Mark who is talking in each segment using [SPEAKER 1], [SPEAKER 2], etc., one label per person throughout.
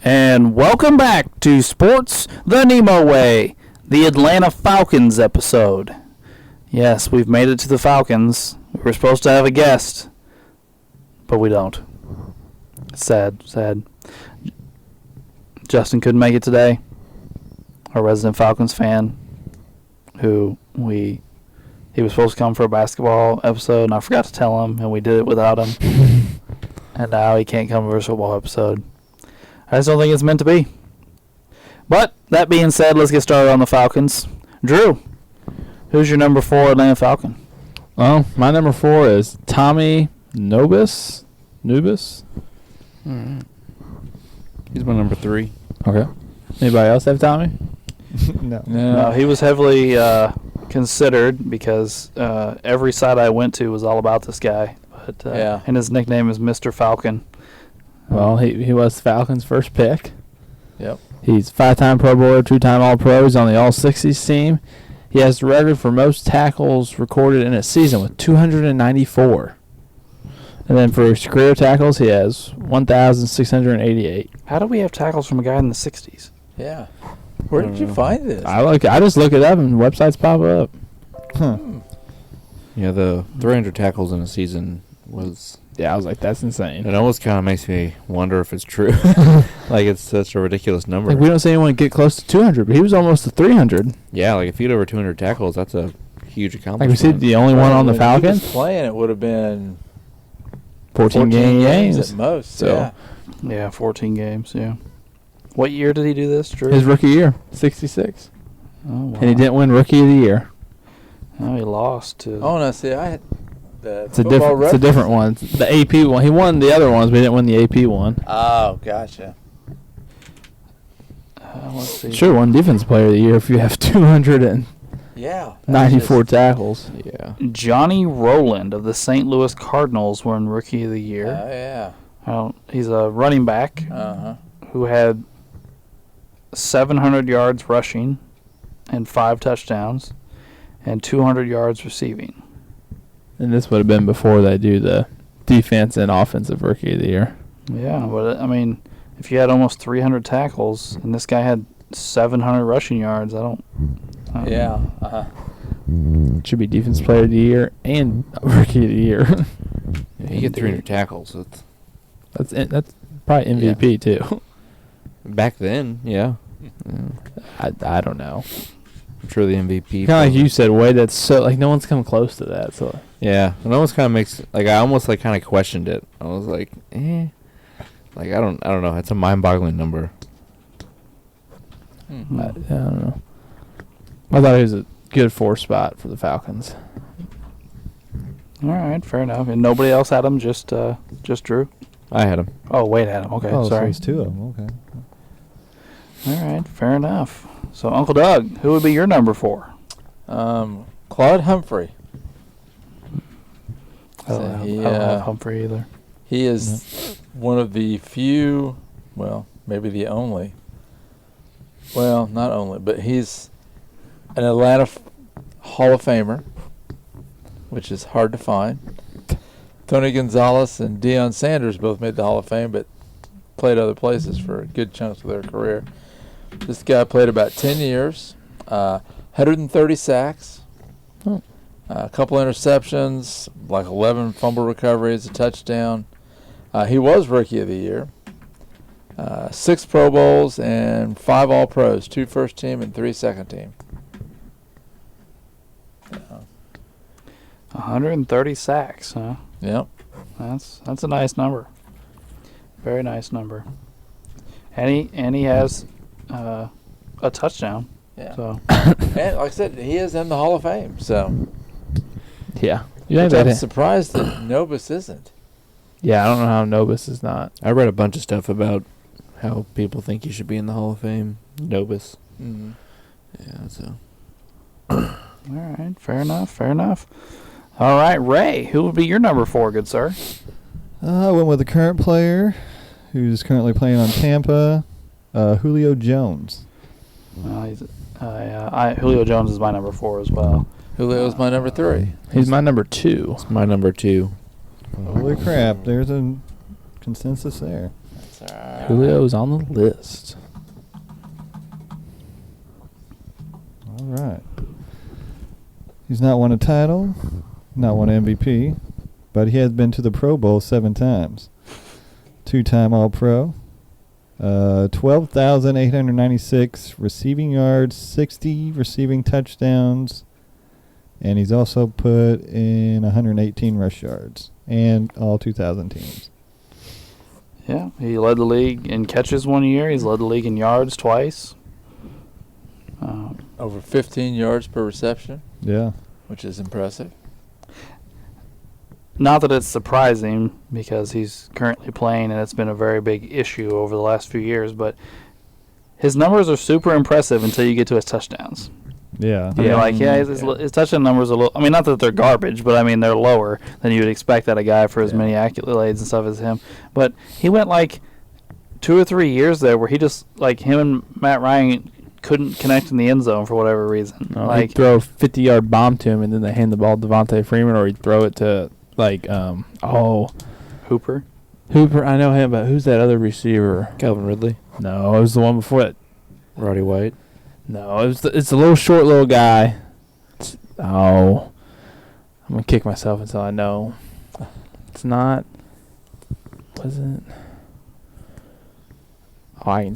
[SPEAKER 1] And welcome back to Sports the NEMO Way, the Atlanta Falcons episode. Yes, we've made it to the Falcons. We were supposed to have a guest, but we don't. Sad. Justin couldn't make it today. Our resident Falcons fan, he was supposed to come for a basketball episode, and I forgot to tell him, and we did it without him. And now he can't come for a football episode. I just don't think it's meant to be. But, that being said, let's get started on the Falcons. Drew, who's your number 4 Atlanta Falcon?
[SPEAKER 2] Well, my number 4 is Tommy Nubis.
[SPEAKER 3] Right. He's my number 3.
[SPEAKER 2] Okay. Anybody else have Tommy?
[SPEAKER 1] No, he was heavily considered because every site I went to was all about this guy. But and his nickname is Mr. Falcon.
[SPEAKER 2] Well, he was the Falcons' first pick.
[SPEAKER 3] Yep.
[SPEAKER 2] He's 5-time Pro Bowler, 2-time All-Pro. He's on the All-60s team. He has the record for most tackles recorded in a season with 294. And then for his career tackles, he has 1,688.
[SPEAKER 1] How do we have tackles from a guy in the 60s?
[SPEAKER 3] Yeah. Where did you find this?
[SPEAKER 2] I just look it up and websites pop up.
[SPEAKER 3] Huh. Yeah, the 300 tackles in a season was...
[SPEAKER 2] Yeah, I was like, that's insane.
[SPEAKER 3] It almost kind of makes me wonder if it's true. Like, it's such a ridiculous number.
[SPEAKER 2] Like, we don't see anyone get close to 200, but he was almost to 300.
[SPEAKER 3] Yeah, like, if you get over 200 tackles, that's a huge accomplishment.
[SPEAKER 2] Like, we see the only one on the Falcons.
[SPEAKER 4] If he was playing, it would have been
[SPEAKER 2] 14 games
[SPEAKER 4] at most.
[SPEAKER 2] So,
[SPEAKER 1] yeah, 14 games, yeah. What year did he do this, Drew?
[SPEAKER 2] his rookie year, 66.
[SPEAKER 1] Oh, wow.
[SPEAKER 2] And he didn't win Rookie of the Year.
[SPEAKER 1] No, he lost to...
[SPEAKER 4] Oh, no, see, I had
[SPEAKER 2] It's a different one. The AP one. He won the other ones, but he didn't win the AP one.
[SPEAKER 4] Oh, gotcha.
[SPEAKER 1] Let's see.
[SPEAKER 2] Sure, won Defensive Player of the Year if you have 294 tackles.
[SPEAKER 3] Yeah.
[SPEAKER 1] Johnny Rowland of the St. Louis Cardinals won Rookie of the Year.
[SPEAKER 4] Yeah.
[SPEAKER 1] He's a running back who had 700 yards rushing and 5 touchdowns and 200 yards receiving.
[SPEAKER 2] And this would have been before they do the defense and offensive Rookie of the Year.
[SPEAKER 1] Yeah, but I mean, if you had almost 300 tackles and this guy had 700 rushing yards, I don't
[SPEAKER 4] Yeah.
[SPEAKER 2] It should be Defensive Player of the Year and Rookie of the Year.
[SPEAKER 3] Yeah, you get 300 tackles.
[SPEAKER 2] That's probably MVP too.
[SPEAKER 3] Back then, yeah.
[SPEAKER 2] I don't know.
[SPEAKER 3] I'm sure the MVP.
[SPEAKER 2] Kind of like you said, Wade. That's so like no one's come close to that. So
[SPEAKER 3] yeah, it almost kind of makes like I almost like kind of questioned it. I was like, like I don't know. It's a mind-boggling number.
[SPEAKER 2] I don't know. I thought he was a good 4 spot for the Falcons.
[SPEAKER 1] All right, fair enough. And nobody else had him, just Drew?
[SPEAKER 3] I had him.
[SPEAKER 1] Oh, Wade had him. Okay,
[SPEAKER 5] Oh, so
[SPEAKER 1] sorry.
[SPEAKER 5] there's 2 of them. Okay.
[SPEAKER 1] All right, fair enough. So, Uncle Doug, who would be your number 4?
[SPEAKER 4] Claude Humphrey.
[SPEAKER 1] I don't have Humphrey either.
[SPEAKER 4] He is one of the few, well, maybe the only. Well, not only, but he's an Atlanta Hall of Famer, which is hard to find. Tony Gonzalez and Deion Sanders both made the Hall of Fame, but played other places for good chunks of their career. This guy played about 10 years, 130 sacks, a couple interceptions, like 11 fumble recoveries, a touchdown. He was Rookie of the Year. 6 Pro Bowls and 5 All-Pros, 2 first team and 3 second team.
[SPEAKER 1] 130 sacks, huh?
[SPEAKER 4] Yep.
[SPEAKER 1] That's a nice number. Very nice number. And he has a touchdown.
[SPEAKER 4] Yeah.
[SPEAKER 1] So
[SPEAKER 4] And like I said, he is in the Hall of Fame. So
[SPEAKER 2] Yeah.
[SPEAKER 4] I'm surprised that Nobis isn't.
[SPEAKER 2] Yeah, I don't know how Nobis is not.
[SPEAKER 3] I read a bunch of stuff about how people think he should be in the Hall of Fame. Nobis.
[SPEAKER 4] Mm-hmm.
[SPEAKER 3] Yeah, so.
[SPEAKER 1] all right, fair enough. All right, Ray, who would be your number 4, good sir?
[SPEAKER 5] I went with the current player who's currently playing on Tampa, Julio Jones.
[SPEAKER 1] Julio Jones is my number 4 as well.
[SPEAKER 4] Julio's my number 3.
[SPEAKER 2] He's my number 2.
[SPEAKER 3] It's my number 2.
[SPEAKER 5] Holy crap, there's a consensus there.
[SPEAKER 4] That's all right.
[SPEAKER 2] Julio's on the list.
[SPEAKER 5] All right. He's not won a title, not won MVP, but he has been to the Pro Bowl 7 times. 2-time All-Pro. 12,896 receiving yards, 60 receiving touchdowns, and he's also put in 118 rush yards and all 2,000 teams.
[SPEAKER 1] Yeah, he led the league in catches one year. He's led the league in yards twice.
[SPEAKER 4] Over 15 yards per reception,
[SPEAKER 5] Yeah.
[SPEAKER 4] which is impressive.
[SPEAKER 1] Not that it's surprising because he's currently playing and it's been a very big issue over the last few years, but his numbers are super impressive until you get to his touchdowns.
[SPEAKER 5] Yeah.
[SPEAKER 1] I mean, like, his touchdown numbers are I mean, not that they're garbage, but I mean, they're lower than you would expect out of a guy for as many accolades and stuff as him. But he went like 2 or 3 years there where he just, like, him and Matt Ryan couldn't connect in the end zone for whatever reason.
[SPEAKER 2] No,
[SPEAKER 1] like,
[SPEAKER 2] he'd throw a 50-yard bomb to him, and then they hand the ball to Devontae Freeman, or he'd throw it to, like,
[SPEAKER 1] Hooper.
[SPEAKER 2] Hooper. I know him, but who's that other receiver?
[SPEAKER 3] Calvin Ridley,
[SPEAKER 2] No, it was the one before that.
[SPEAKER 3] Roddy White.
[SPEAKER 2] No, it's a little short little guy. I'm gonna kick myself until I know. It's not. Was it? Oh, I can.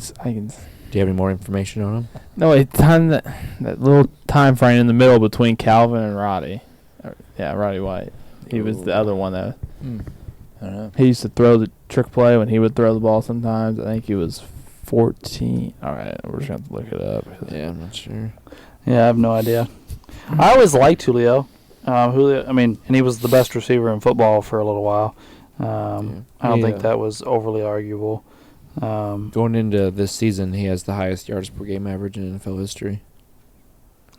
[SPEAKER 3] Do you have any more information on him?
[SPEAKER 2] No, it's time that little time frame in the middle between Calvin and Roddy. Yeah, Roddy White. He was the other one that
[SPEAKER 4] I don't know.
[SPEAKER 2] he used to throw the trick play when he would throw the ball sometimes. I think he was 14. All right, we're just going to have to look it up.
[SPEAKER 3] Yeah, I'm not sure.
[SPEAKER 1] Yeah, I have no idea. I always liked Julio. Julio, I mean, and he was the best receiver in football for a little while. I don't think that was overly arguable.
[SPEAKER 3] Going into this season, he has the highest yards per game average in NFL history.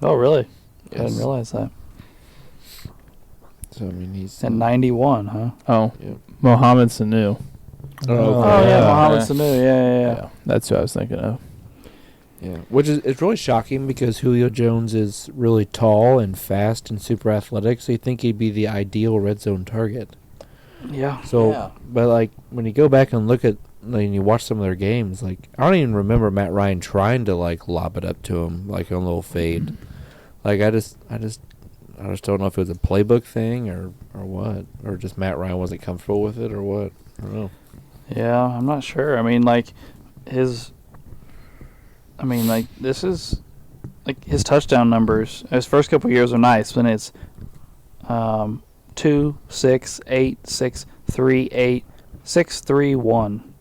[SPEAKER 1] Oh, really?
[SPEAKER 3] Yes.
[SPEAKER 1] I didn't realize that.
[SPEAKER 3] So, I mean, he's...
[SPEAKER 1] At 91, huh?
[SPEAKER 2] Oh,
[SPEAKER 3] Yep.
[SPEAKER 2] Mohamed Sanu.
[SPEAKER 1] Oh,
[SPEAKER 5] yeah.
[SPEAKER 1] yeah, Mohamed
[SPEAKER 4] Yeah.
[SPEAKER 1] Sanu. Yeah.
[SPEAKER 2] That's who I was thinking of.
[SPEAKER 3] Yeah, which is it's really shocking because Julio Jones is really tall and fast and super athletic, so you think he'd be the ideal red zone target.
[SPEAKER 1] Yeah.
[SPEAKER 3] So,
[SPEAKER 4] Yeah.
[SPEAKER 3] but like when you go back and look at, like, and you watch some of their games, like I don't even remember Matt Ryan trying to like lob it up to him like on a little fade. Like I just don't know if it was a playbook thing or what, or just Matt Ryan wasn't comfortable with it or what. I don't know.
[SPEAKER 1] Yeah, I'm not sure. I mean, like, this is, like, his touchdown numbers. His first couple years are nice when it's 2, 6, 8, 6, 3, 8, 6, 3, 1.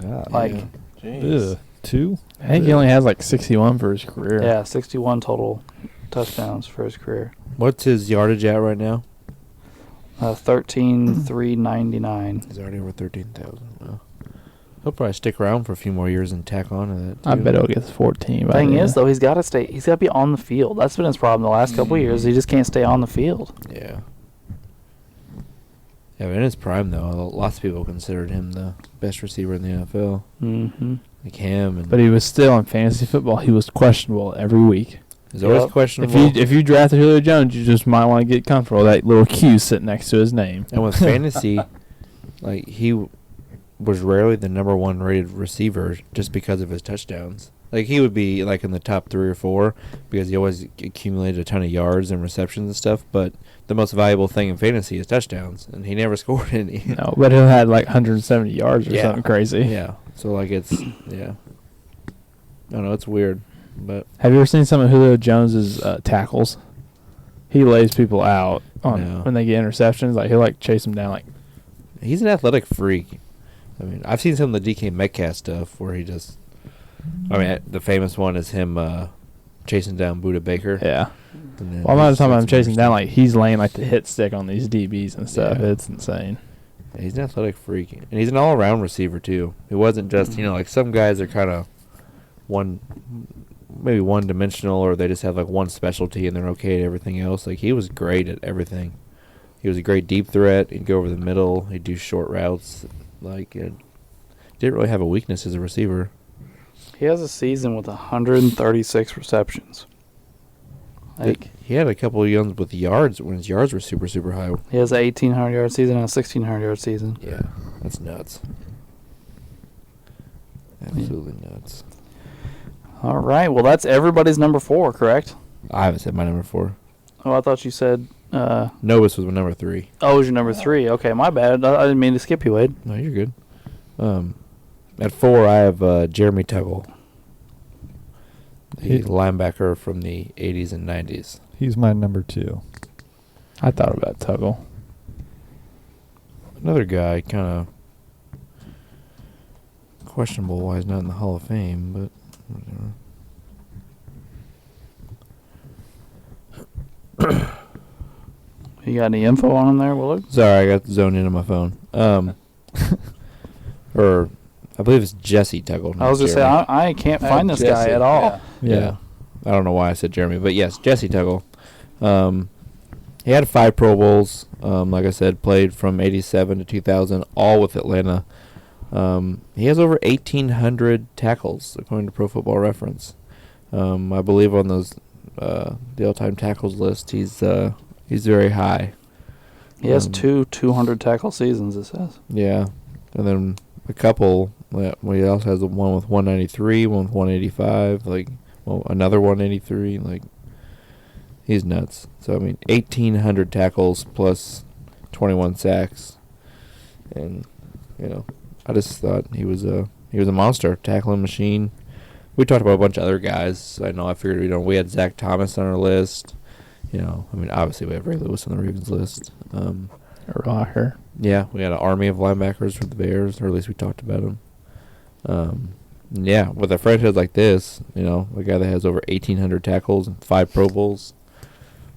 [SPEAKER 5] God.
[SPEAKER 1] Like,
[SPEAKER 3] Yeah.
[SPEAKER 4] Jeez.
[SPEAKER 5] Ugh. 2?
[SPEAKER 2] I think he only has like 61 for his career.
[SPEAKER 1] yeah, 61 total touchdowns for his career.
[SPEAKER 3] What's his yardage at right now?
[SPEAKER 1] 13,399.
[SPEAKER 3] He's already over 13,000. Well, he'll probably stick around for a few more years and tack on to that.
[SPEAKER 2] I
[SPEAKER 3] too.
[SPEAKER 2] bet he'll get 14.
[SPEAKER 1] Thing is, though, he's got to be on the field. That's been his problem the last couple of years. He just can't stay on the field.
[SPEAKER 3] Yeah. Yeah, but in his prime, though, lots of people considered him the best receiver in the NFL.
[SPEAKER 1] Mm-hmm.
[SPEAKER 3] Like him. And
[SPEAKER 2] But he was still in fantasy football. He was questionable every week.
[SPEAKER 3] he's always
[SPEAKER 1] Yep.
[SPEAKER 3] questionable.
[SPEAKER 2] If you drafted Julio Jones, you just might want to get comfortable with that little Q sitting next to his name.
[SPEAKER 3] And with fantasy, like, he was rarely the number 1 rated receiver just because of his touchdowns. Like, he would be, like, in the top 3 or 4 because he always accumulated a ton of yards and receptions and stuff, but the most valuable thing in fantasy is touchdowns, and he never scored any.
[SPEAKER 2] No, but he'll had like 170 yards or
[SPEAKER 3] Yeah.
[SPEAKER 2] something crazy.
[SPEAKER 3] Yeah. So, like, it's, yeah. I don't know, it's weird, but...
[SPEAKER 2] Have you ever seen some of Julio Jones's tackles? He lays people out
[SPEAKER 3] No.
[SPEAKER 2] when they get interceptions. Like he'll like chase them down. Like
[SPEAKER 3] He's an athletic freak. I mean, I've seen some of the DK Metcalf stuff where he just... I mean, the famous one is him chasing down Budda Baker.
[SPEAKER 2] yeah.
[SPEAKER 3] And then
[SPEAKER 2] Well, I'm not
[SPEAKER 3] he's
[SPEAKER 2] talking about him
[SPEAKER 3] some
[SPEAKER 2] chasing down.
[SPEAKER 3] other
[SPEAKER 2] Like he's laying like the hit stick on these DBs and stuff.
[SPEAKER 3] Yeah.
[SPEAKER 2] It's insane.
[SPEAKER 3] stuff. Yeah, he's an athletic freak. And he's an all-around receiver, too. It wasn't just, like some guys are kind of maybe one-dimensional, or they just have like one specialty and they're okay at everything else. Like, he was great at everything. He was a great deep threat. He'd go over the middle. He'd do short routes. Like, didn't really have a weakness as a receiver.
[SPEAKER 1] He has a season with 136 receptions. Like,
[SPEAKER 3] He had a couple of years with yards when his yards were super, super high.
[SPEAKER 1] he has a 1,800-yard season and a 1,600-yard season.
[SPEAKER 3] Yeah, that's nuts. Absolutely nuts.
[SPEAKER 1] All right. Well, that's everybody's number 4, correct?
[SPEAKER 3] I haven't said my number 4.
[SPEAKER 1] Oh, I thought you said.
[SPEAKER 3] Novus was my number 3.
[SPEAKER 1] Oh, it was your number 3. Okay, my bad. I didn't mean to skip you, Wade.
[SPEAKER 3] No, you're good. At 4, I have Jeremy Tuggle, the linebacker from the 80s and 90s.
[SPEAKER 5] He's my number 2.
[SPEAKER 2] I thought about Tuggle.
[SPEAKER 3] Another guy, kind of questionable why he's not in the Hall of Fame, but whatever.
[SPEAKER 1] You got any info on him there, Willard?
[SPEAKER 3] Sorry, I got zoned into my phone. Or I believe it's Jesse Tuggle.
[SPEAKER 1] I was going to say, I can't find this guy at all.
[SPEAKER 3] Yeah. I don't know why I said Jeremy, but yes, Jesse Tuggle. He had 5 Pro Bowls. Like I said, played from 87 to 2000, all with Atlanta. He has over 1,800 tackles, according to Pro Football Reference. I believe on those the all-time tackles list, he's very high.
[SPEAKER 1] He has 200 tackle seasons, it says.
[SPEAKER 3] Yeah, and then a couple. Well, he also has one with 193, one with 185, another 183. He's nuts. So I mean, 1,800 tackles plus 21 sacks, and I just thought he was a monster, tackling machine. We talked about a bunch of other guys. I figured we had Zach Thomas on our list. I mean, obviously we have Ray Lewis on the Ravens list.
[SPEAKER 2] Rocker.
[SPEAKER 3] Yeah, we had an army of linebackers for the Bears, or at least we talked about them. Yeah, with a franchise like this, a guy that has over 1,800 tackles and 5 Pro Bowls,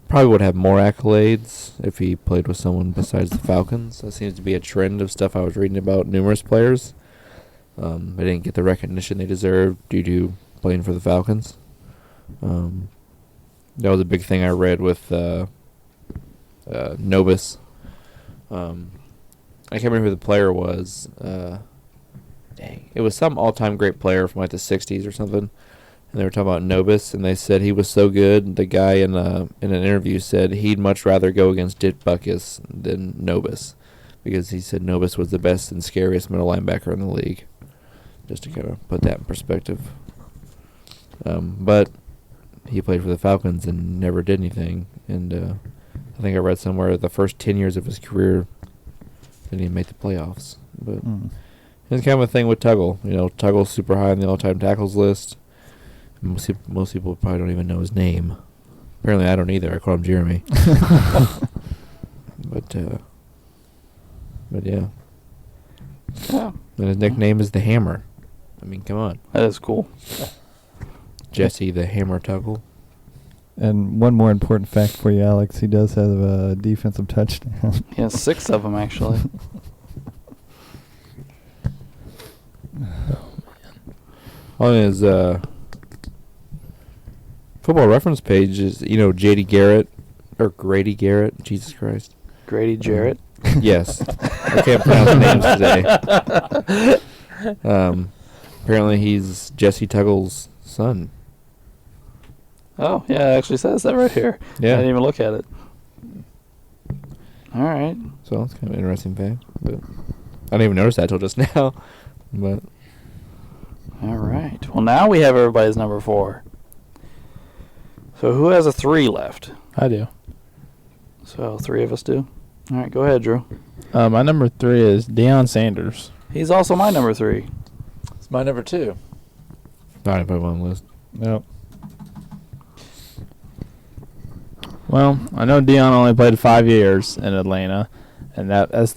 [SPEAKER 3] probably would have more accolades if he played with someone besides the Falcons. That seems to be a trend of stuff I was reading about numerous players. They didn't get the recognition they deserved due to playing for the Falcons. That was a big thing I read with Novus. I can't remember who the player was. It was some all-time great player from the 60s or something. And they were talking about Novus, and they said he was so good. The guy in an interview said he'd much rather go against Dit Buckus than Novus, because he said Novus was the best and scariest middle linebacker in the league. Just to kind of put that in perspective. But he played for the Falcons and never did anything. And I think I read somewhere the first 10 years of his career didn't even make the playoffs. But it's kind of a thing with Tuggle. Tuggle's super high on the all-time tackles list. Most people probably don't even know his name. Apparently I don't either. I call him Jeremy. But yeah.
[SPEAKER 1] Yeah.
[SPEAKER 3] And his nickname is the Hammer. I mean, come on.
[SPEAKER 1] That is cool.
[SPEAKER 3] Jesse the Hammer Tuggle.
[SPEAKER 5] And one more important fact for you, Alex. He does have a defensive touchdown.
[SPEAKER 1] He has 6 of them, actually.
[SPEAKER 3] On his Football Reference page is, J.D. Garrett, or Grady Garrett. Jesus Christ.
[SPEAKER 1] Grady Jarrett.
[SPEAKER 3] Yes. I can't pronounce names today. Apparently he's Jesse Tuggle's son.
[SPEAKER 1] Oh, yeah, it actually says that right here.
[SPEAKER 3] Yeah.
[SPEAKER 1] I didn't even look at it. All right.
[SPEAKER 3] So it's kind of an interesting fact. But I didn't even notice that till just now. But
[SPEAKER 1] All right. Well, now we have everybody's number 4. So who has a 3 left?
[SPEAKER 2] I do.
[SPEAKER 1] So 3 of us do. All right, go ahead, Drew.
[SPEAKER 2] My number 3 is Deion Sanders.
[SPEAKER 1] He's also my number 3.
[SPEAKER 4] It's my number 2.
[SPEAKER 3] I didn't put him on the list.
[SPEAKER 5] Nope.
[SPEAKER 2] Well, I know Deion only played 5 years in Atlanta, and that's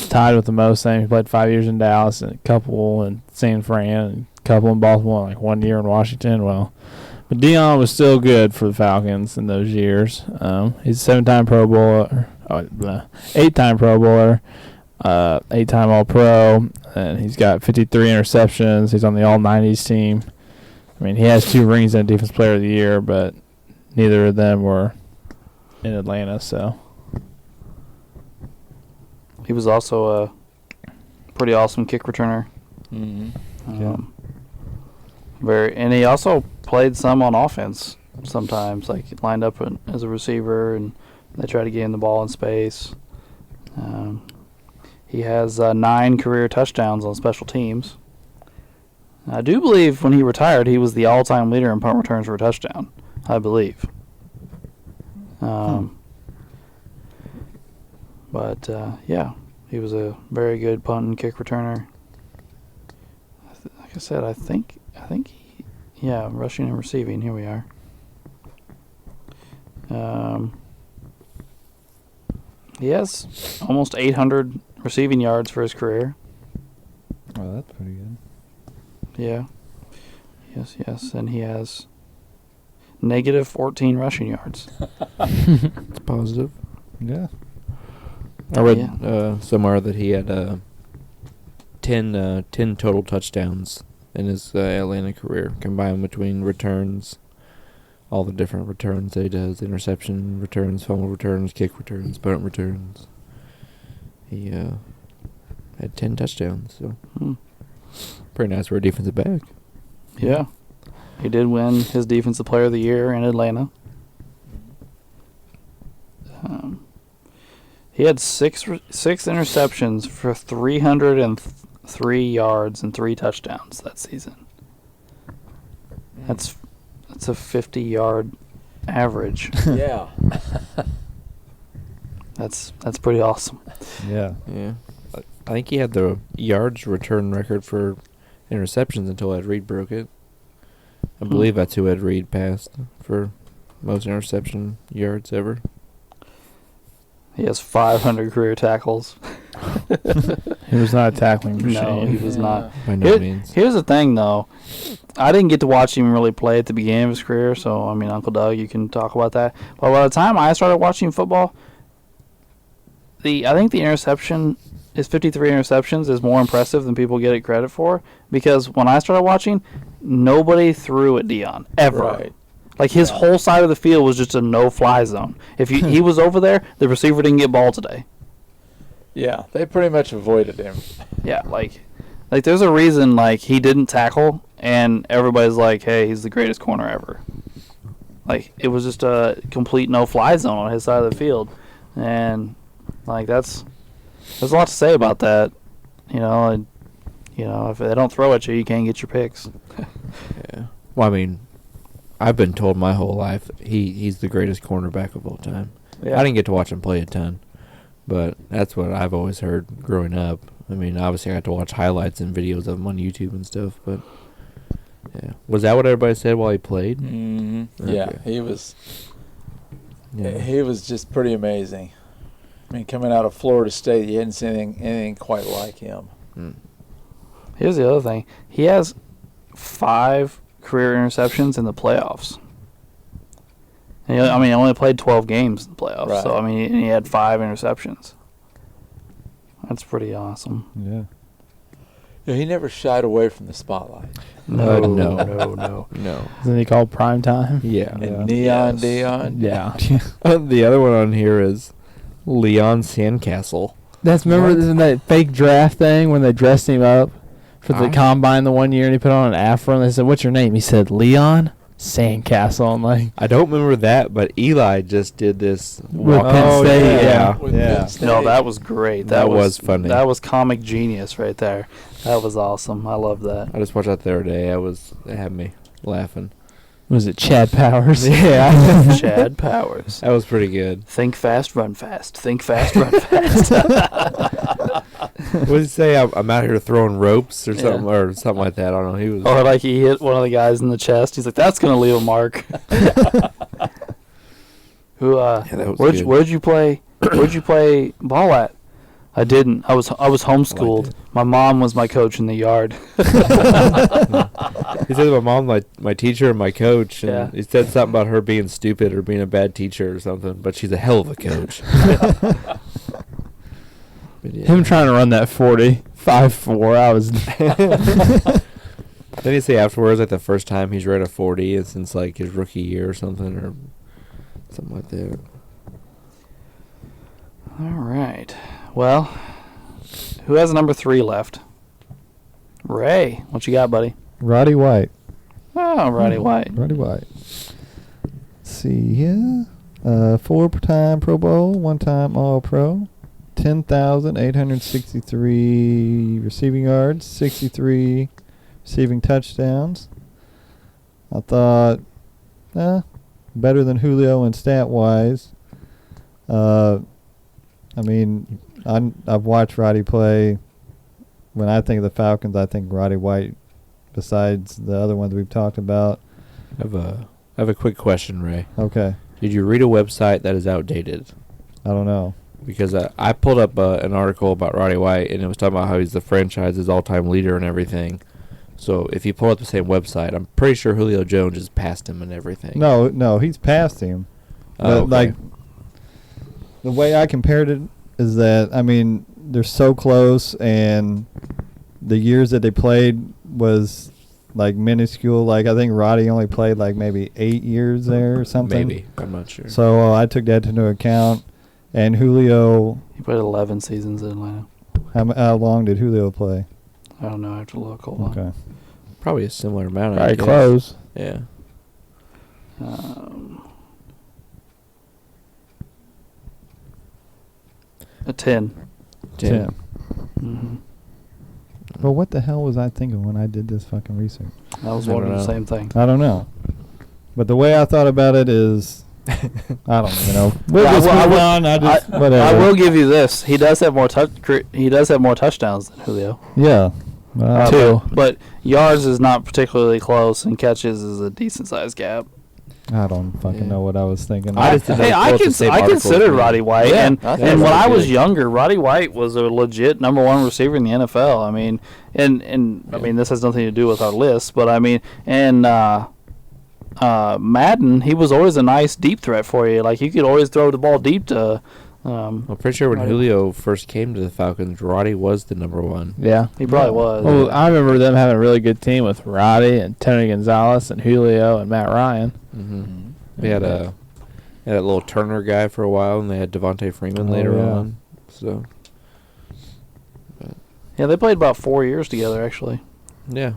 [SPEAKER 2] tied with the most. Saying he played 5 years in Dallas, and a couple in San Fran, and a couple in Baltimore, 1 year in Washington. Well, but Deion was still good for the Falcons in those years. He's a 7-time Pro Bowler, 8-time Pro Bowler, 8-time All-Pro, and he's got 53 interceptions. He's on the All-90s team. I mean, he has 2 rings and Defensive Player of the Year, but neither of them were in Atlanta, so.
[SPEAKER 1] He was also a pretty awesome kick returner.
[SPEAKER 4] Mm-hmm.
[SPEAKER 1] And he also played some on offense sometimes, lined up as a receiver, and they try to get him the ball in space. He has 9 career touchdowns on special teams. I do believe when he retired, he was the all-time leader in punt returns for a touchdown. I believe. But yeah, he was a very good punt and kick returner. Like I said, I think yeah, rushing and receiving. Here we are. He has almost 800 receiving yards for his career.
[SPEAKER 5] Oh, that's pretty good.
[SPEAKER 1] Yeah. Yes, and he has negative 14 rushing yards.
[SPEAKER 3] It's positive.
[SPEAKER 5] Yeah.
[SPEAKER 3] I read somewhere that he had 10 total touchdowns in his Atlanta career, combined between returns, all the different returns that he does, interception returns, fumble returns, kick returns, punt returns. He had 10 touchdowns, so pretty nice for a defensive back.
[SPEAKER 1] Yeah. He did win his Defensive Player of the Year in Atlanta. He had six interceptions for 303 yards and 3 touchdowns that season. That's a 50-yard average.
[SPEAKER 4] Yeah.
[SPEAKER 1] That's pretty awesome.
[SPEAKER 5] Yeah.
[SPEAKER 3] Yeah. I think he had the yards return record for interceptions until Ed Reed broke it. I believe that's who Ed Reed passed for most interception yards ever.
[SPEAKER 1] He has 500 career tackles.
[SPEAKER 2] He was not a tackling machine.
[SPEAKER 1] No, he was not.
[SPEAKER 3] By no means.
[SPEAKER 1] Here's the thing, though. I didn't get to watch him really play at the beginning of his career, so, I mean, Uncle Doug, you can talk about that. But by the time I started watching football, I think the interception, his 53 interceptions, is more impressive than people get it credit for, because when I started watching, nobody threw at Dion, ever.
[SPEAKER 4] Right.
[SPEAKER 1] Like, his whole side of the field was just a no-fly zone. If he was over there, the receiver didn't get ball today.
[SPEAKER 4] Yeah, they pretty much avoided him.
[SPEAKER 1] Yeah, like there's a reason, like, he didn't tackle, and everybody's like, hey, he's the greatest corner ever. Like, it was just a complete no-fly zone on his side of the field. And, like, there's a lot to say about that. And, if they don't throw at you, you can't get your picks.
[SPEAKER 3] Yeah. Well, I mean, I've been told my whole life he's the greatest cornerback of all time.
[SPEAKER 1] Yeah.
[SPEAKER 3] I didn't get to watch him play a ton, but that's what I've always heard growing up. I mean, obviously I got to watch highlights and videos of him on YouTube and stuff, but yeah. Was that what everybody said while he played?
[SPEAKER 4] Mm-hmm.
[SPEAKER 3] Okay.
[SPEAKER 4] Yeah, he was.
[SPEAKER 3] Yeah.
[SPEAKER 4] He was just pretty amazing. I mean, coming out of Florida State, you hadn't seen anything quite like him.
[SPEAKER 1] Here's the other thing. He has 5 career interceptions in the playoffs. And he only played 12 games in the playoffs.
[SPEAKER 4] Right.
[SPEAKER 1] So, I mean, he had 5 interceptions. That's pretty awesome.
[SPEAKER 5] Yeah.
[SPEAKER 4] Yeah, he never shied away from the spotlight.
[SPEAKER 1] No.
[SPEAKER 3] No.
[SPEAKER 2] Isn't he called Prime Time?
[SPEAKER 3] Yeah.
[SPEAKER 4] And Neon Dion.
[SPEAKER 2] Yeah.
[SPEAKER 3] The other one on here is Leon Sandcastle.
[SPEAKER 2] That's remember that fake draft thing when they dressed him up for the combine the one year and he put on an afro and they said, "What's your name?" He said, "Leon Sandcastle." I'm like,
[SPEAKER 3] I don't remember that, but Eli just did this.
[SPEAKER 2] With Penn State, yeah.
[SPEAKER 4] With
[SPEAKER 5] Yeah.
[SPEAKER 4] Penn State.
[SPEAKER 1] No, that was great.
[SPEAKER 3] That was funny.
[SPEAKER 1] That was comic genius right there. That was awesome. I love that.
[SPEAKER 3] I just watched that the other day. It had me laughing.
[SPEAKER 2] was it Chad Powers?
[SPEAKER 3] Yeah.
[SPEAKER 1] Chad Powers.
[SPEAKER 3] That was pretty good.
[SPEAKER 1] Think fast, run fast. Think fast, run fast.
[SPEAKER 3] What did he say? I'm out here throwing ropes or something,
[SPEAKER 1] Yeah.
[SPEAKER 3] or something like that. I don't know. He was.
[SPEAKER 1] Or like he hit one of the guys in the chest. He's like, "That's gonna leave a mark." Who?
[SPEAKER 3] that was good.
[SPEAKER 1] Where'd you play? Where'd you play ball at? I didn't. I was homeschooled.
[SPEAKER 3] it.
[SPEAKER 1] My mom was my coach in the yard.
[SPEAKER 3] He said my mom, my teacher, and my coach. And
[SPEAKER 1] Yeah.
[SPEAKER 3] he said something about her being stupid or being a bad teacher or something. But she's a hell of a coach. But yeah.
[SPEAKER 2] Him trying to run that 40, 5'4", I was.
[SPEAKER 3] Then he say afterwards, like the first time he's ran a 40 since like his rookie year or something like that.
[SPEAKER 1] All right. Well, who has number 3 left? Ray, what you got, buddy?
[SPEAKER 5] Roddy White.
[SPEAKER 1] Oh, Roddy White.
[SPEAKER 5] Roddy White. Let's see here. 4-time Pro Bowl, 1-time All-Pro. 10,863 receiving yards, 63 receiving touchdowns. I thought, better than Julio in stat-wise. I mean, I've watched Roddy play. When I think of the Falcons, I think Roddy White, besides the other ones we've talked about.
[SPEAKER 3] I have a quick question, Ray.
[SPEAKER 5] Okay.
[SPEAKER 3] Did you read a website that is outdated?
[SPEAKER 5] I don't know.
[SPEAKER 3] Because I pulled up an article about Roddy White, and it was talking about how he's the franchise's all-time leader and everything. So if you pull up the same website, I'm pretty sure Julio Jones has passed him and everything.
[SPEAKER 5] No, he's passed him.
[SPEAKER 3] Oh, okay.
[SPEAKER 5] Like, the way I compared it is that, I mean, they're so close, and the years that they played was, like, minuscule. Like, I think Roddy only played, like, maybe 8 years there or something.
[SPEAKER 3] Maybe. I'm not sure.
[SPEAKER 5] So I took that into account. And Julio,
[SPEAKER 1] He played 11 seasons in Atlanta.
[SPEAKER 5] how long did Julio play?
[SPEAKER 1] I don't know. I have to look. Hold on.
[SPEAKER 5] Okay.
[SPEAKER 3] Probably a similar amount. I
[SPEAKER 2] Very
[SPEAKER 3] guess.
[SPEAKER 2] close.
[SPEAKER 3] Yeah.
[SPEAKER 1] A 10.
[SPEAKER 5] 10.
[SPEAKER 1] Mm-hmm.
[SPEAKER 5] Well, what the hell was I thinking when I did this fucking research?
[SPEAKER 1] I was
[SPEAKER 3] I
[SPEAKER 1] wondering
[SPEAKER 3] don't
[SPEAKER 1] the
[SPEAKER 3] know.
[SPEAKER 1] same thing.
[SPEAKER 5] I don't know. But the way I thought about it is, I don't even know. We'll
[SPEAKER 1] Yeah,
[SPEAKER 5] just
[SPEAKER 1] I
[SPEAKER 5] move
[SPEAKER 1] will-
[SPEAKER 5] on.
[SPEAKER 1] I
[SPEAKER 5] Whatever.
[SPEAKER 1] will give you this. He does have more touchdowns than Julio.
[SPEAKER 5] Yeah.
[SPEAKER 2] Two.
[SPEAKER 1] But yards is not particularly close, and catches is a decent sized gap.
[SPEAKER 5] I don't fucking
[SPEAKER 3] Yeah.
[SPEAKER 5] know what I was thinking.
[SPEAKER 3] I just didn't
[SPEAKER 1] Hey,
[SPEAKER 3] know
[SPEAKER 1] I
[SPEAKER 3] if the same
[SPEAKER 1] I
[SPEAKER 3] article
[SPEAKER 1] considered
[SPEAKER 3] was
[SPEAKER 1] Roddy White,
[SPEAKER 4] Yeah,
[SPEAKER 1] and
[SPEAKER 4] I think
[SPEAKER 1] and
[SPEAKER 4] it
[SPEAKER 1] when
[SPEAKER 4] was
[SPEAKER 1] I was
[SPEAKER 4] good.
[SPEAKER 1] younger, Roddy White was a legit number one receiver in the NFL. I mean, and I mean this has nothing to do with our list, but I mean, and Madden, he was always a nice deep threat for you. Like you could always throw the ball deep to.
[SPEAKER 3] I'm pretty sure when
[SPEAKER 1] Roddy-
[SPEAKER 3] Julio first came to the Falcons, Roddy was the number one.
[SPEAKER 2] Yeah.
[SPEAKER 1] He probably was.
[SPEAKER 2] Well, I remember them having a really good team with Roddy and Tony Gonzalez and Julio and Matt Ryan.
[SPEAKER 3] Mm-hmm. They had that little Turner guy for a while, and they had Devontae Freeman later
[SPEAKER 5] yeah.
[SPEAKER 3] on. So
[SPEAKER 1] Yeah, they played about 4 years together, actually.
[SPEAKER 3] yeah,